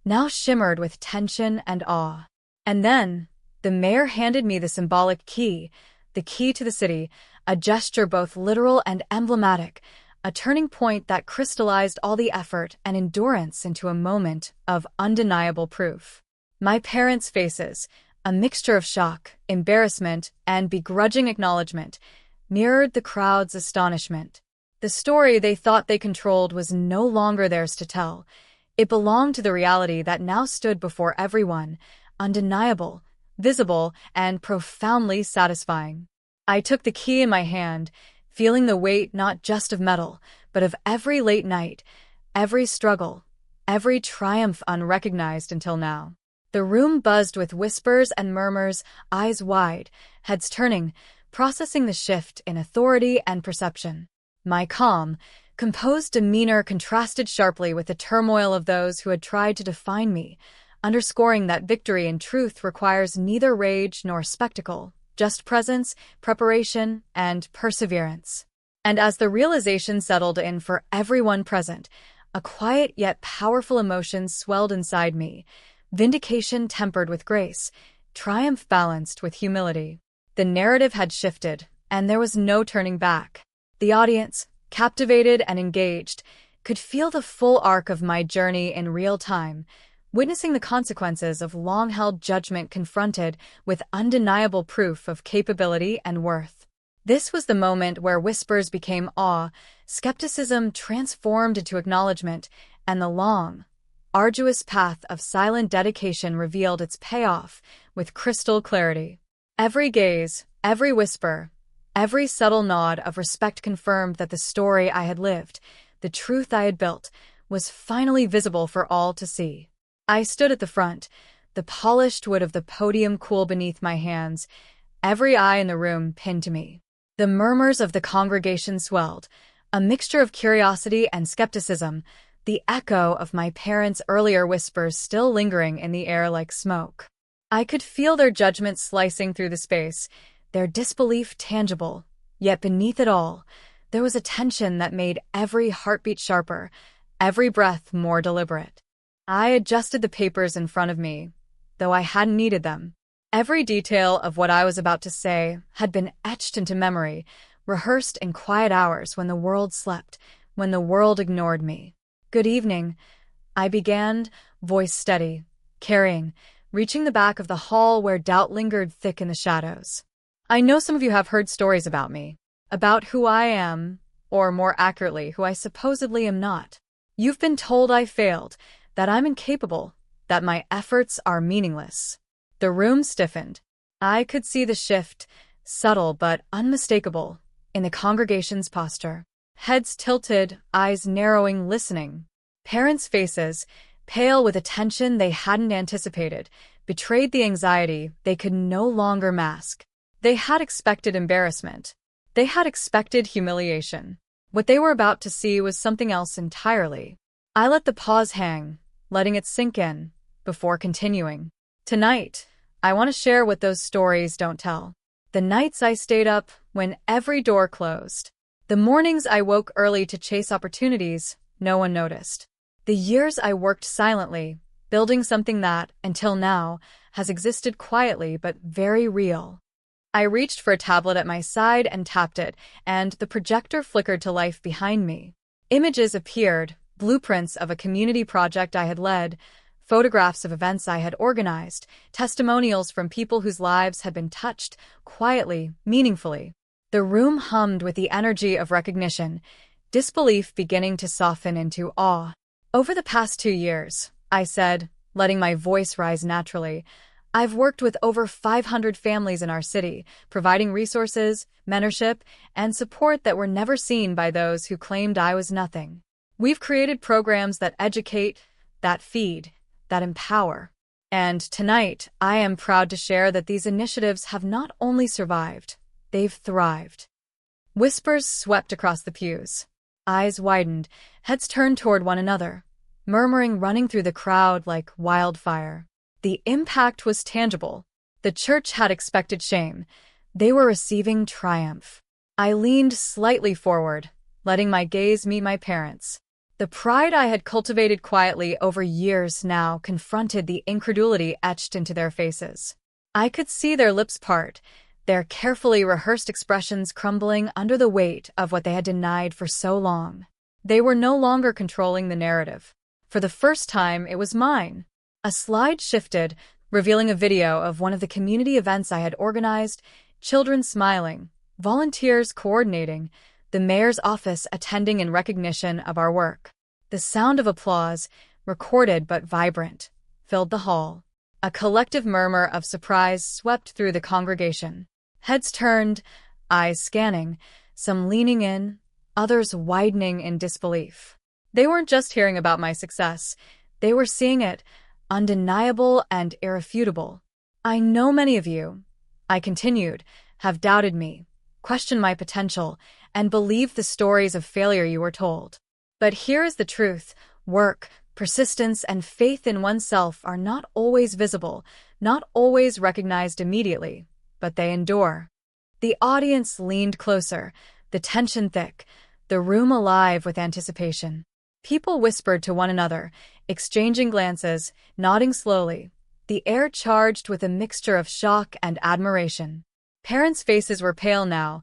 now shimmered with tension and awe. And then, the mayor handed me the symbolic key, the key to the city, a gesture both literal and emblematic, a turning point that crystallized all the effort and endurance into a moment of undeniable proof. My parents' faces, a mixture of shock, embarrassment, and begrudging acknowledgement, mirrored the crowd's astonishment. The story they thought they controlled was no longer theirs to tell. It belonged to the reality that now stood before everyone, undeniable, visible, and profoundly satisfying. I took the key in my hand, feeling the weight not just of metal, but of every late night, every struggle, every triumph unrecognized until now. The room buzzed with whispers and murmurs, eyes wide, heads turning, processing the shift in authority and perception. My calm, composed demeanor contrasted sharply with the turmoil of those who had tried to define me, underscoring that victory in truth requires neither rage nor spectacle, just presence, preparation, and perseverance. And as the realization settled in for everyone present, a quiet yet powerful emotion swelled inside me, vindication tempered with grace, triumph balanced with humility. The narrative had shifted, and there was no turning back. The audience, captivated and engaged, could feel the full arc of my journey in real time, witnessing the consequences of long-held judgment confronted with undeniable proof of capability and worth. This was the moment where whispers became awe, skepticism transformed into acknowledgement, and the long, arduous path of silent dedication revealed its payoff with crystal clarity. Every gaze, every whisper, every subtle nod of respect confirmed that the story I had lived, the truth I had built, was finally visible for all to see. I stood at the front, the polished wood of the podium cool beneath my hands, every eye in the room pinned to me. The murmurs of the congregation swelled, a mixture of curiosity and skepticism, the echo of my parents' earlier whispers still lingering in the air like smoke. I could feel their judgment slicing through the space, their disbelief tangible, yet beneath it all, there was a tension that made every heartbeat sharper, every breath more deliberate. I adjusted the papers in front of me, though I hadn't needed them. Every detail of what I was about to say had been etched into memory, rehearsed in quiet hours when the world slept, when the world ignored me. "Good evening," I began, voice steady, carrying, reaching the back of the hall where doubt lingered thick in the shadows. "I know some of you have heard stories about me, about who I am, or more accurately, who I supposedly am not. You've been told I failed, that I'm incapable, that my efforts are meaningless." The room stiffened. I could see the shift, subtle but unmistakable, in the congregation's posture. Heads tilted, eyes narrowing, listening. Parents' faces, pale with a tension they hadn't anticipated, betrayed the anxiety they could no longer mask. They had expected embarrassment. They had expected humiliation. What they were about to see was something else entirely. I let the pause hang, letting it sink in, before continuing. "Tonight, I want to share what those stories don't tell. The nights I stayed up when every door closed. The mornings I woke early to chase opportunities no one noticed. The years I worked silently, building something that, until now, has existed quietly but very real." I reached for a tablet at my side and tapped it, and the projector flickered to life behind me. Images appeared, blueprints of a community project I had led, photographs of events I had organized, testimonials from people whose lives had been touched, quietly, meaningfully. The room hummed with the energy of recognition, disbelief beginning to soften into awe. Over the past 2 years, I said, letting my voice rise naturally, I've worked with over 500 families in our city, providing resources, mentorship, and support that were never seen by those who claimed I was nothing. We've created programs that educate, that feed, that empower. And tonight, I am proud to share that these initiatives have not only survived, they've thrived. Whispers swept across the pews. Eyes widened, heads turned toward one another, murmuring running through the crowd like wildfire. The impact was tangible. The church had expected shame. They were receiving triumph. I leaned slightly forward, letting my gaze meet my parents'. The pride I had cultivated quietly over years now confronted the incredulity etched into their faces. I could see their lips part, their carefully rehearsed expressions crumbling under the weight of what they had denied for so long. They were no longer controlling the narrative. For the first time, it was mine. A slide shifted, revealing a video of one of the community events I had organized, children smiling, volunteers coordinating, the mayor's office attending in recognition of our work. The sound of applause, recorded but vibrant, filled the hall. A collective murmur of surprise swept through the congregation. Heads turned, eyes scanning, some leaning in, others widening in disbelief. They weren't just hearing about my success, they were seeing it, undeniable and irrefutable. I know many of you, I continued, have doubted me, questioned my potential, and believed the stories of failure you were told. But here is the truth: work, persistence, and faith in oneself are not always visible, not always recognized immediately, but they endure. The audience leaned closer, the tension thick, the room alive with anticipation. People whispered to one another, exchanging glances, nodding slowly, the air charged with a mixture of shock and admiration. Parents' faces were pale now,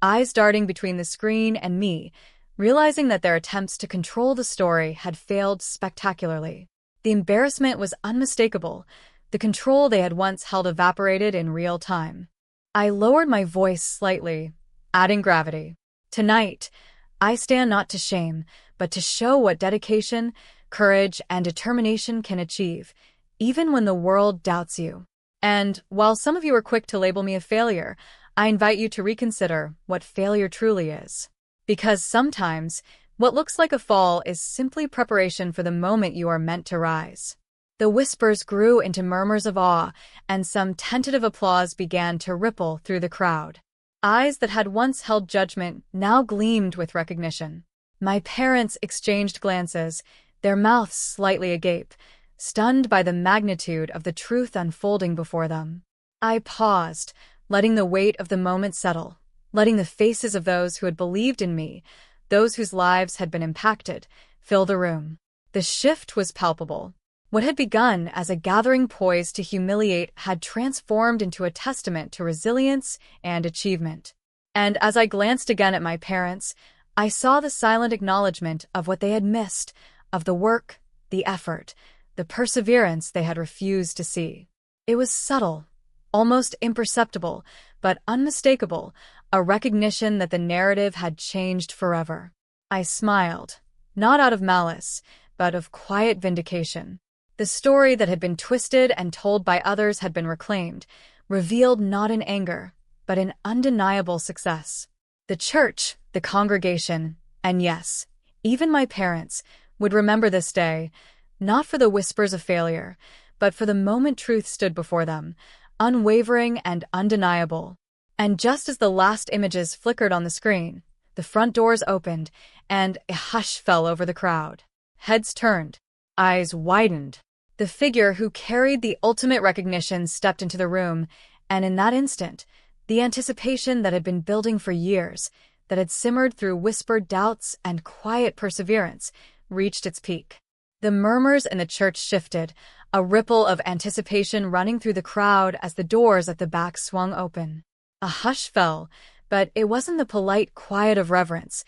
eyes darting between the screen and me, realizing that their attempts to control the story had failed spectacularly. The embarrassment was unmistakable. The control they had once held evaporated in real time. I lowered my voice slightly, adding gravity. Tonight, I stand not to shame, but to show what dedication, courage, and determination can achieve, even when the world doubts you. And while some of you are quick to label me a failure, I invite you to reconsider what failure truly is. Because sometimes, what looks like a fall is simply preparation for the moment you are meant to rise. The whispers grew into murmurs of awe, and some tentative applause began to ripple through the crowd. Eyes that had once held judgment now gleamed with recognition. My parents exchanged glances, their mouths slightly agape, stunned by the magnitude of the truth unfolding before them. I paused, letting the weight of the moment settle, letting the faces of those who had believed in me, those whose lives had been impacted, fill the room. The shift was palpable. What had begun as a gathering poised to humiliate had transformed into a testament to resilience and achievement. And as I glanced again at my parents, I saw the silent acknowledgement of what they had missed, of the work, the effort, the perseverance they had refused to see. It was subtle, almost imperceptible, but unmistakable, a recognition that the narrative had changed forever. I smiled, not out of malice, but of quiet vindication. The story that had been twisted and told by others had been reclaimed, revealed not in anger, but in undeniable success. The church, the congregation, and yes, even my parents, would remember this day, not for the whispers of failure, but for the moment truth stood before them, unwavering and undeniable. And just as the last images flickered on the screen, the front doors opened, and a hush fell over the crowd. Heads turned, eyes widened. The figure who carried the ultimate recognition stepped into the room, and in that instant, the anticipation that had been building for years, that had simmered through whispered doubts and quiet perseverance, reached its peak. The murmurs in the church shifted, a ripple of anticipation running through the crowd as the doors at the back swung open. A hush fell, but it wasn't the polite quiet of reverence.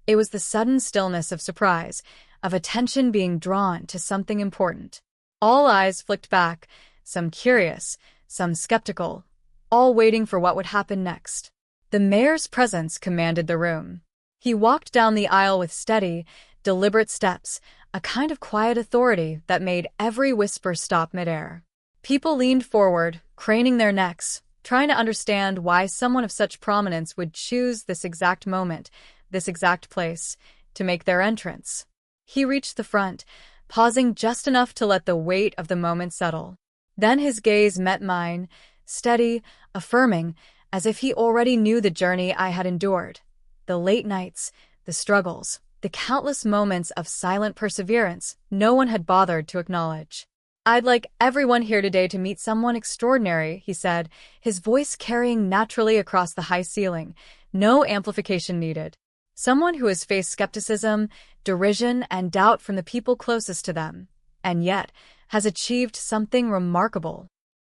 It was the sudden stillness of surprise, of attention being drawn to something important. All eyes flicked back, some curious, some skeptical, all waiting for what would happen next. The mayor's presence commanded the room. He walked down the aisle with steady, deliberate steps, a kind of quiet authority that made every whisper stop midair. People leaned forward, craning their necks, trying to understand why someone of such prominence would choose this exact moment, this exact place, to make their entrance. He reached the front, pausing just enough to let the weight of the moment settle. Then his gaze met mine, steady, affirming, as if he already knew the journey I had endured. The late nights, the struggles, the countless moments of silent perseverance no one had bothered to acknowledge. "I'd like everyone here today to meet someone extraordinary," he said, his voice carrying naturally across the high ceiling, no amplification needed. "Someone who has faced skepticism, derision, and doubt from the people closest to them, and yet has achieved something remarkable."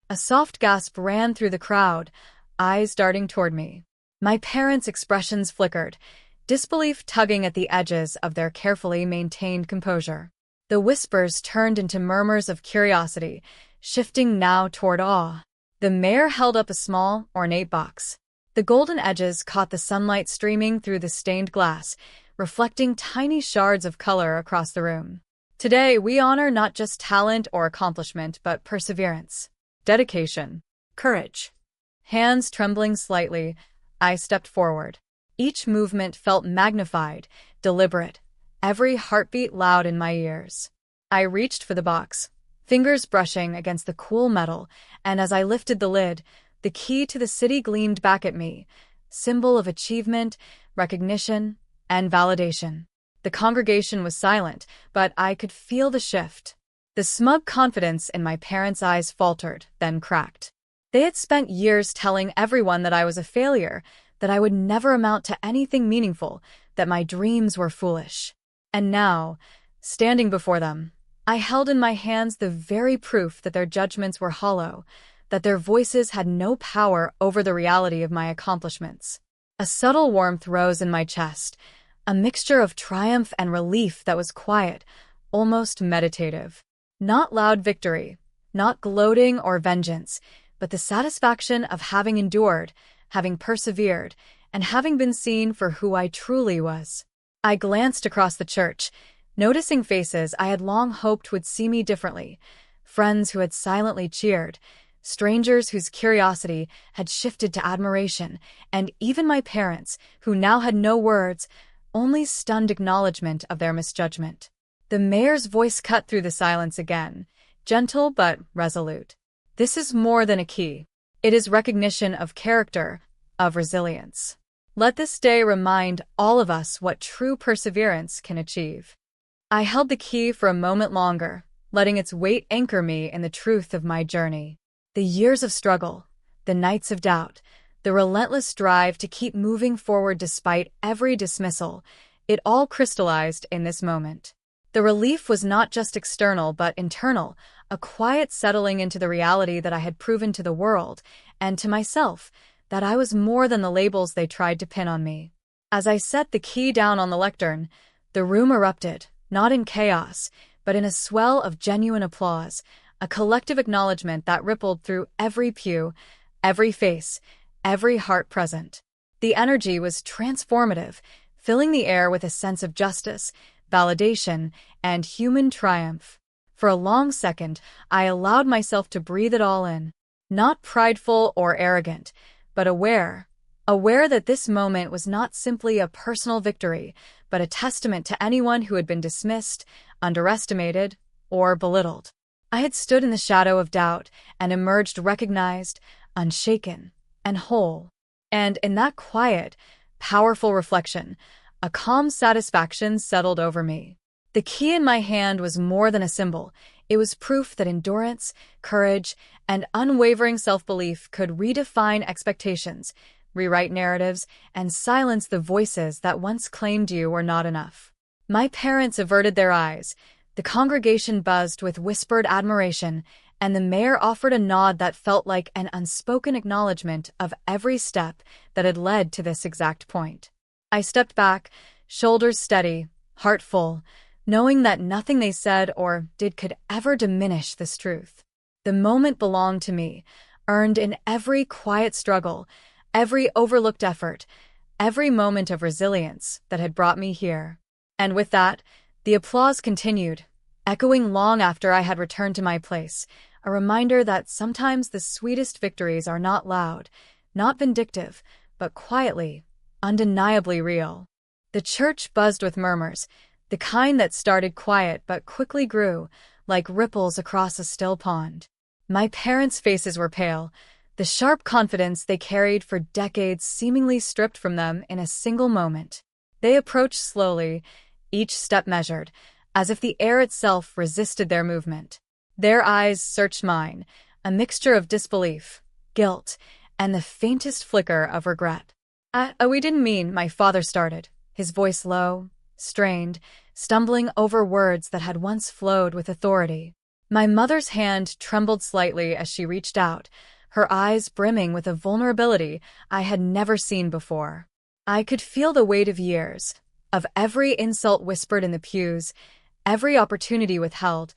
A soft gasp ran through the crowd, eyes darting toward me. My parents' expressions flickered, disbelief tugging at the edges of their carefully maintained composure. The whispers turned into murmurs of curiosity, shifting now toward awe. The mayor held up a small, ornate box. The golden edges caught the sunlight streaming through the stained glass, reflecting tiny shards of color across the room. "Today, we honor not just talent or accomplishment, but perseverance, dedication, courage." Hands trembling slightly, I stepped forward. Each movement felt magnified, deliberate, every heartbeat loud in my ears. I reached for the box, fingers brushing against the cool metal, and as I lifted the lid, the key to the city gleamed back at me, symbol of achievement, recognition, and validation. The congregation was silent, but I could feel the shift. The smug confidence in my parents' eyes faltered, then cracked. They had spent years telling everyone that I was a failure, that I would never amount to anything meaningful, that my dreams were foolish. And now, standing before them, I held in my hands the very proof that their judgments were hollow, that their voices had no power over the reality of my accomplishments. A subtle warmth rose in my chest, a mixture of triumph and relief that was quiet, almost meditative. Not loud victory, not gloating or vengeance, but the satisfaction of having endured, having persevered, and having been seen for who I truly was. I glanced across the church, noticing faces I had long hoped would see me differently, friends who had silently cheered, strangers whose curiosity had shifted to admiration, and even my parents, who now had no words, only stunned acknowledgement of their misjudgment. The mayor's voice cut through the silence again, gentle but resolute. "This is more than a key. It is recognition of character, of resilience. Let this day remind all of us what true perseverance can achieve." I held the key for a moment longer, letting its weight anchor me in the truth of my journey. The years of struggle, the nights of doubt, the relentless drive to keep moving forward despite every dismissal, it all crystallized in this moment. The relief was not just external but internal, a quiet settling into the reality that I had proven to the world, and to myself, that I was more than the labels they tried to pin on me. As I set the key down on the lectern, the room erupted, not in chaos, but in a swell of genuine applause, a collective acknowledgement that rippled through every pew, every face, every heart present. The energy was transformative, filling the air with a sense of justice, validation, and human triumph. For a long second, I allowed myself to breathe it all in. Not prideful or arrogant, but aware that this moment was not simply a personal victory, but a testament to anyone who had been dismissed, underestimated, or belittled. I had stood in the shadow of doubt and emerged recognized, unshaken, and whole. And in that quiet, powerful reflection, a calm satisfaction settled over me. The key in my hand was more than a symbol. It was proof that endurance, courage, and unwavering self-belief could redefine expectations, rewrite narratives, and silence the voices that once claimed you were not enough. My parents averted their eyes, the congregation buzzed with whispered admiration, and the mayor offered a nod that felt like an unspoken acknowledgement of every step that had led to this exact point. I stepped back, shoulders steady, heart full, knowing that nothing they said or did could ever diminish this truth. The moment belonged to me, earned in every quiet struggle, every overlooked effort, every moment of resilience that had brought me here. And with that, the applause continued, echoing long after I had returned to my place, a reminder that sometimes the sweetest victories are not loud, not vindictive, but quietly, undeniably real. The church buzzed with murmurs, the kind that started quiet but quickly grew, like ripples across a still pond. My parents' faces were pale, the sharp confidence they carried for decades seemingly stripped from them in a single moment. They approached slowly, each step measured, as if the air itself resisted their movement. Their eyes searched mine, a mixture of disbelief, guilt, and the faintest flicker of regret. We didn't mean," my father started, his voice low, strained, stumbling over words that had once flowed with authority. My mother's hand trembled slightly as she reached out, her eyes brimming with a vulnerability I had never seen before. I could feel the weight of years, of every insult whispered in the pews, every opportunity withheld,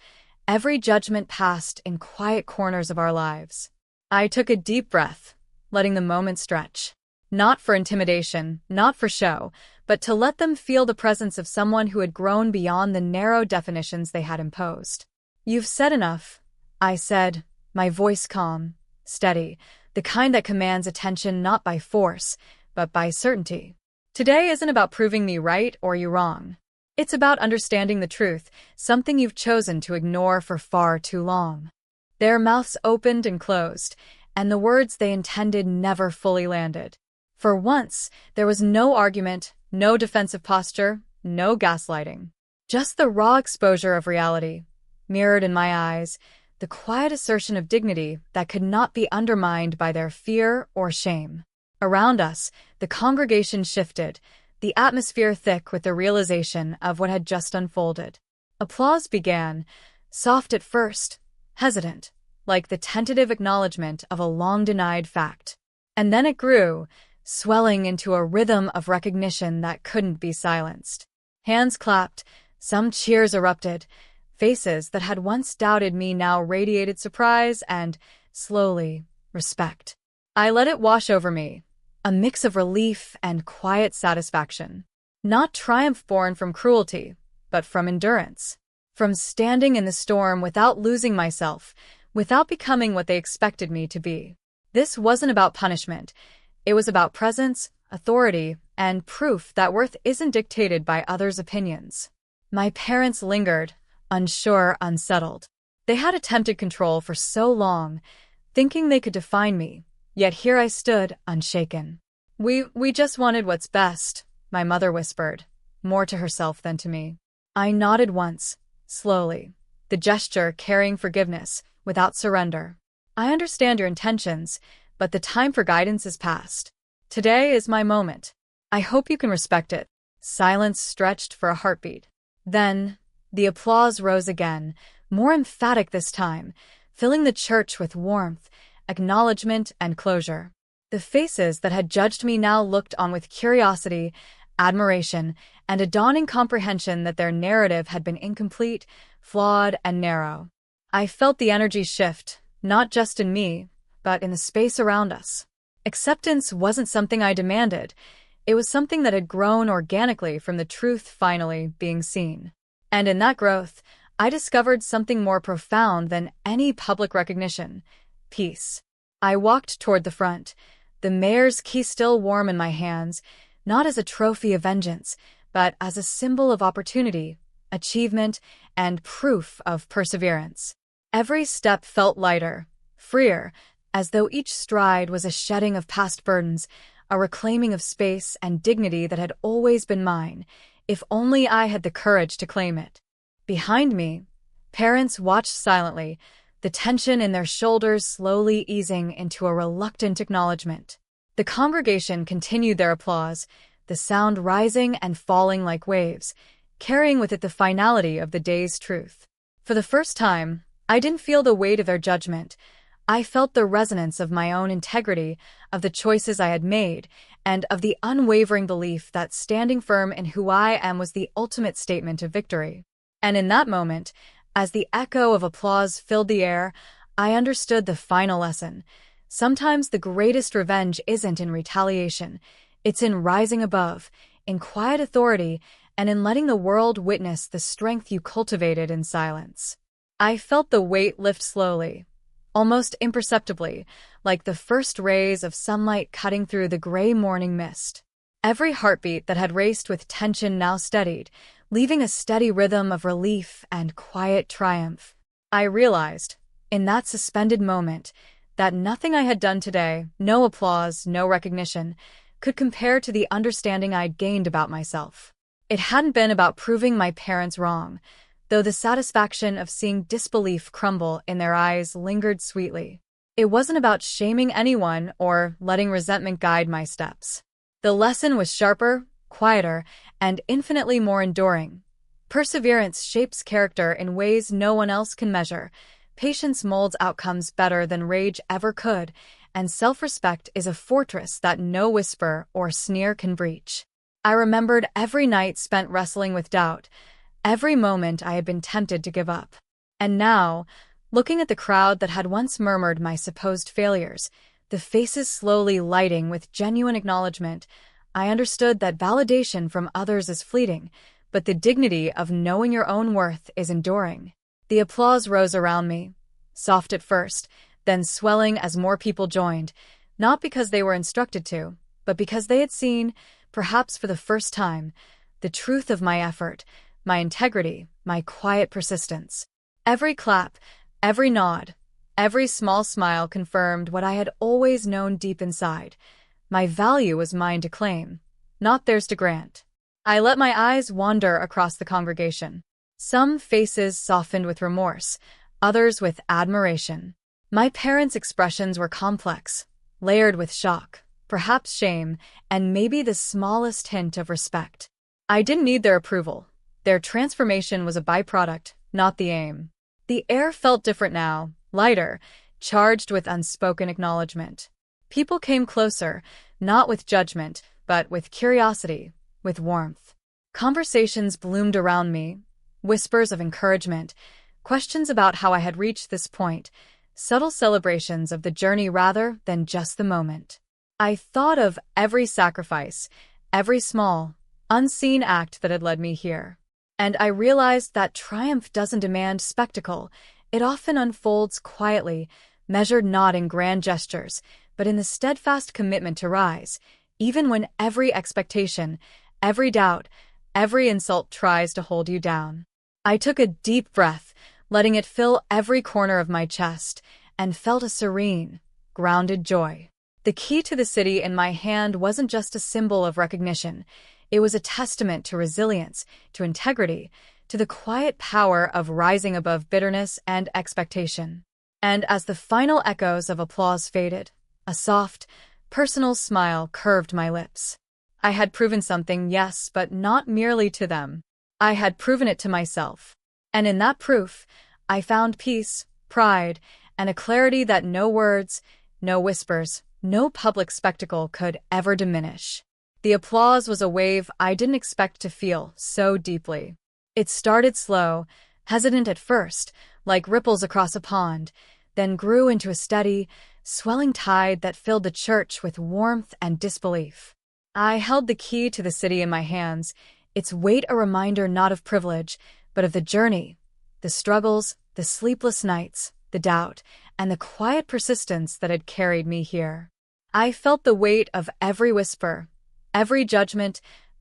every judgment passed in quiet corners of our lives. I took a deep breath, letting the moment stretch. Not for intimidation, not for show, but to let them feel the presence of someone who had grown beyond the narrow definitions they had imposed. "You've said enough," I said, my voice calm, steady, the kind that commands attention not by force, but by certainty. "Today isn't about proving me right or you wrong. It's about understanding the truth, something you've chosen to ignore for far too long." Their mouths opened and closed, and the words they intended never fully landed. For once, there was no argument, no defensive posture, no gaslighting. Just the raw exposure of reality, mirrored in my eyes, the quiet assertion of dignity that could not be undermined by their fear or shame. Around us, the congregation shifted, the atmosphere thick with the realization of what had just unfolded. Applause began, soft at first, hesitant, like the tentative acknowledgement of a long-denied fact. And then it grew, swelling into a rhythm of recognition that couldn't be silenced. Hands clapped, some cheers erupted, faces that had once doubted me now radiated surprise and, slowly, respect. I let it wash over me, a mix of relief and quiet satisfaction. Not triumph born from cruelty, but from endurance. From standing in the storm without losing myself, without becoming what they expected me to be. This wasn't about punishment. It was about presence, authority, and proof that worth isn't dictated by others' opinions. My parents lingered, unsure, unsettled. They had attempted control for so long, thinking they could define me, yet here I stood, unshaken. We just wanted what's best," my mother whispered, more to herself than to me. I nodded once, slowly, the gesture carrying forgiveness, without surrender. "I understand your intentions, but the time for guidance is past. Today is my moment. I hope you can respect it." Silence stretched for a heartbeat. Then, the applause rose again, more emphatic this time, filling the church with warmth, acknowledgement, and closure. The faces that had judged me now looked on with curiosity, admiration, and a dawning comprehension that their narrative had been incomplete, flawed, and narrow. I felt the energy shift, not just in me, but in the space around us. Acceptance wasn't something I demanded. It was something that had grown organically from the truth finally being seen. And in that growth, I discovered something more profound than any public recognition: peace. I walked toward the front, the mayor's key still warm in my hands, not as a trophy of vengeance, but as a symbol of opportunity, achievement, and proof of perseverance. Every step felt lighter, freer, as though each stride was a shedding of past burdens, a reclaiming of space and dignity that had always been mine, if only I had the courage to claim it. Behind me, parents watched silently, the tension in their shoulders slowly easing into a reluctant acknowledgement. The congregation continued their applause, the sound rising and falling like waves, carrying with it the finality of the day's truth. For the first time, I didn't feel the weight of their judgment. I felt the resonance of my own integrity, of the choices I had made, and of the unwavering belief that standing firm in who I am was the ultimate statement of victory. And in that moment, as the echo of applause filled the air, I understood the final lesson. Sometimes the greatest revenge isn't in retaliation. It's in rising above, in quiet authority, and in letting the world witness the strength you cultivated in silence. I felt the weight lift slowly, almost imperceptibly, like the first rays of sunlight cutting through the gray morning mist. Every heartbeat that had raced with tension now steadied, leaving a steady rhythm of relief and quiet triumph. I realized, in that suspended moment, that nothing I had done today, no applause, no recognition, could compare to the understanding I'd gained about myself. It hadn't been about proving my parents wrong, though the satisfaction of seeing disbelief crumble in their eyes lingered sweetly. It wasn't about shaming anyone or letting resentment guide my steps. The lesson was sharper, quieter, and infinitely more enduring. Perseverance shapes character in ways no one else can measure. Patience molds outcomes better than rage ever could, and self-respect is a fortress that no whisper or sneer can breach. I remembered every night spent wrestling with doubt, every moment I had been tempted to give up. And now, looking at the crowd that had once murmured my supposed failures, the faces slowly lighting with genuine acknowledgement, I understood that validation from others is fleeting, but the dignity of knowing your own worth is enduring. The applause rose around me, soft at first, then swelling as more people joined, not because they were instructed to, but because they had seen, perhaps for the first time, the truth of my effort, my integrity, my quiet persistence. Every clap, every nod, every small smile confirmed what I had always known deep inside. My value was mine to claim, not theirs to grant. I let my eyes wander across the congregation. Some faces softened with remorse, others with admiration. My parents' expressions were complex, layered with shock, perhaps shame, and maybe the smallest hint of respect. I didn't need their approval. Their transformation was a byproduct, not the aim. The air felt different now, lighter, charged with unspoken acknowledgement. People came closer, not with judgment, but with curiosity, with warmth. Conversations bloomed around me, whispers of encouragement, questions about how I had reached this point, subtle celebrations of the journey rather than just the moment. I thought of every sacrifice, every small, unseen act that had led me here. And I realized that triumph doesn't demand spectacle. It often unfolds quietly, measured not in grand gestures, but in the steadfast commitment to rise, even when every expectation, every doubt, every insult tries to hold you down. I took a deep breath, letting it fill every corner of my chest, and felt a serene, grounded joy. The key to the city in my hand wasn't just a symbol of recognition. It was a testament to resilience, to integrity, to the quiet power of rising above bitterness and expectation. And as the final echoes of applause faded, a soft, personal smile curved my lips. I had proven something, yes, but not merely to them. I had proven it to myself. And in that proof, I found peace, pride, and a clarity that no words, no whispers, no public spectacle could ever diminish. The applause was a wave I didn't expect to feel so deeply. It started slow, hesitant at first, like ripples across a pond, then grew into a steady, swelling tide that filled the church with warmth and disbelief. I held the key to the city in my hands, its weight a reminder not of privilege, but of the journey, the struggles, the sleepless nights, the doubt, and the quiet persistence that had carried me here. I felt the weight of every whisper, every judgment,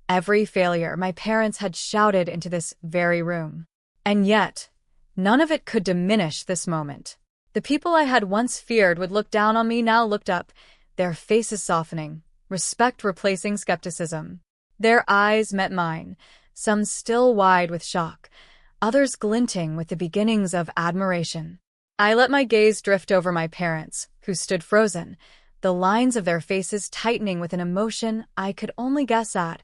every failure my parents had shouted into this very room. And yet, none of it could diminish this moment. The people I had once feared would look down on me now looked up, their faces softening, respect replacing skepticism. Their eyes met mine, some still wide with shock, others glinting with the beginnings of admiration. I let my gaze drift over my parents, who stood frozen, the lines of their faces tightening with an emotion I could only guess at: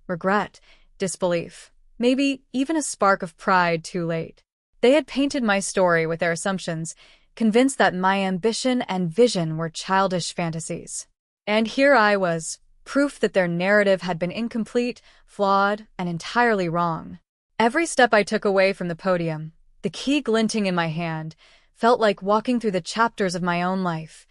regret, disbelief, maybe even a spark of pride too late. They had painted my story with their assumptions, convinced that my ambition and vision were childish fantasies. And here I was, proof that their narrative had been incomplete, flawed, and entirely wrong. Every step I took away from the podium, the key glinting in my hand, felt like walking through the chapters of my own life,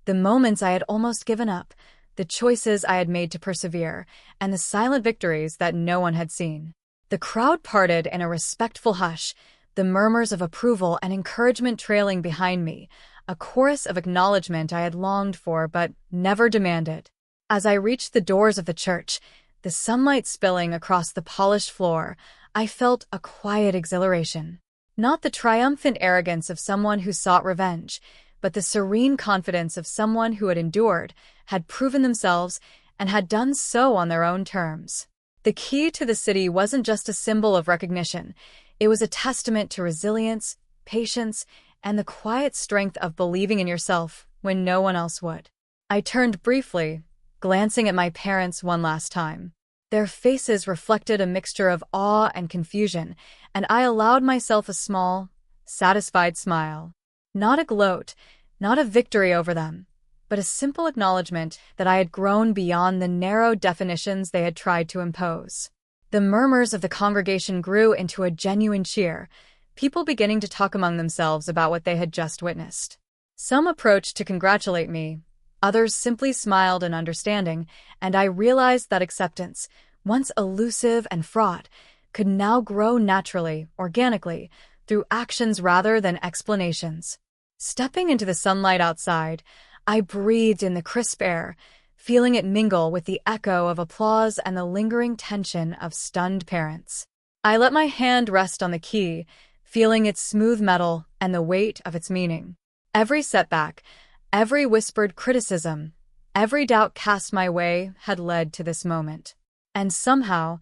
The moments I had almost given up, the choices I had made to persevere, and the silent victories that no one had seen. The crowd parted in a respectful hush, the murmurs of approval and encouragement trailing behind me, a chorus of acknowledgement I had longed for but never demanded. As I reached the doors of the church, the sunlight spilling across the polished floor, I felt a quiet exhilaration. Not the triumphant arrogance of someone who sought revenge, but the serene confidence of someone who had endured, had proven themselves, and had done so on their own terms. The key to the city wasn't just a symbol of recognition. It was a testament to resilience, patience, and the quiet strength of believing in yourself when no one else would. I turned briefly, glancing at my parents one last time. Their faces reflected a mixture of awe and confusion, and I allowed myself a small, satisfied smile. Not a gloat, not a victory over them, but a simple acknowledgement that I had grown beyond the narrow definitions they had tried to impose. The murmurs of the congregation grew into a genuine cheer, people beginning to talk among themselves about what they had just witnessed. Some approached to congratulate me, others simply smiled in understanding, and I realized that acceptance, once elusive and fraught, could now grow naturally, organically, through actions rather than explanations. Stepping into the sunlight outside, I breathed in the crisp air, feeling it mingle with the echo of applause and the lingering tension of stunned parents. I let my hand rest on the key, feeling its smooth metal and the weight of its meaning. Every setback, every whispered criticism, every doubt cast my way had led to this moment. And somehow,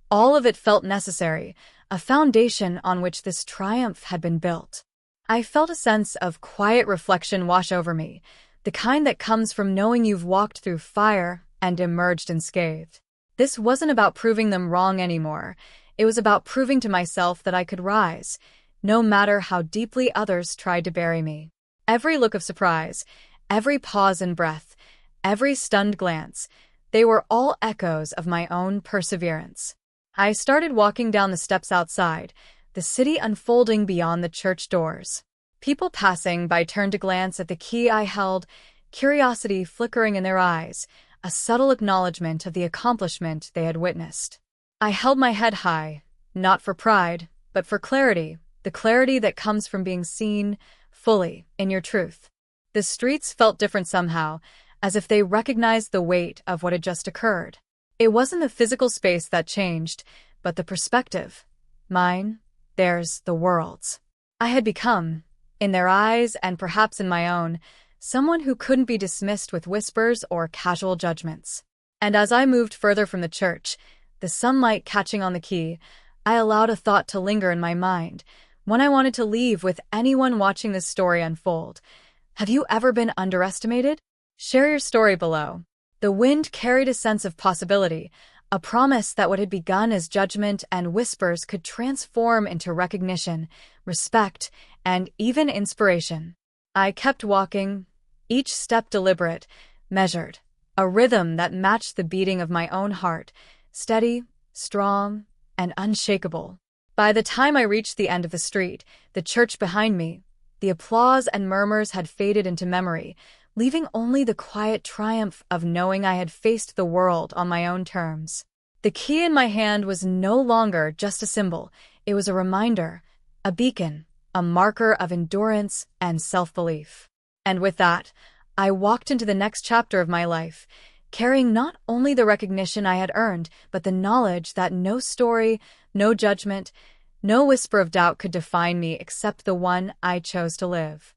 all of it felt necessary, a foundation on which this triumph had been built. I felt a sense of quiet reflection wash over me, the kind that comes from knowing you've walked through fire and emerged unscathed. This wasn't about proving them wrong anymore. It was about proving to myself that I could rise, no matter how deeply others tried to bury me. Every look of surprise, every pause and breath, every stunned glance, they were all echoes of my own perseverance. I started walking down the steps outside, the city unfolding beyond the church doors. People passing by turned to glance at the key I held, curiosity flickering in their eyes, a subtle acknowledgement of the accomplishment they had witnessed. I held my head high, not for pride, but for clarity, the clarity that comes from being seen fully in your truth. The streets felt different somehow, as if they recognized the weight of what had just occurred. It wasn't the physical space that changed, but the perspective. Mine, theirs, the world's. I had become, in their eyes and perhaps in my own, someone who couldn't be dismissed with whispers or casual judgments. And as I moved further from the church, the sunlight catching on the key, I allowed a thought to linger in my mind, one I wanted to leave with anyone watching this story unfold. Have you ever been underestimated? Share your story below. The wind carried a sense of possibility, a promise that what had begun as judgment and whispers could transform into recognition, respect, and even inspiration. I kept walking, each step deliberate, measured, a rhythm that matched the beating of my own heart, steady, strong, and unshakable. By the time I reached the end of the street, the church behind me, the applause and murmurs had faded into memory, leaving only the quiet triumph of knowing I had faced the world on my own terms. The key in my hand was no longer just a symbol, it was a reminder, a beacon, a marker of endurance and self-belief. And with that, I walked into the next chapter of my life, carrying not only the recognition I had earned, but the knowledge that no story, no judgment, no whisper of doubt could define me except the one I chose to live.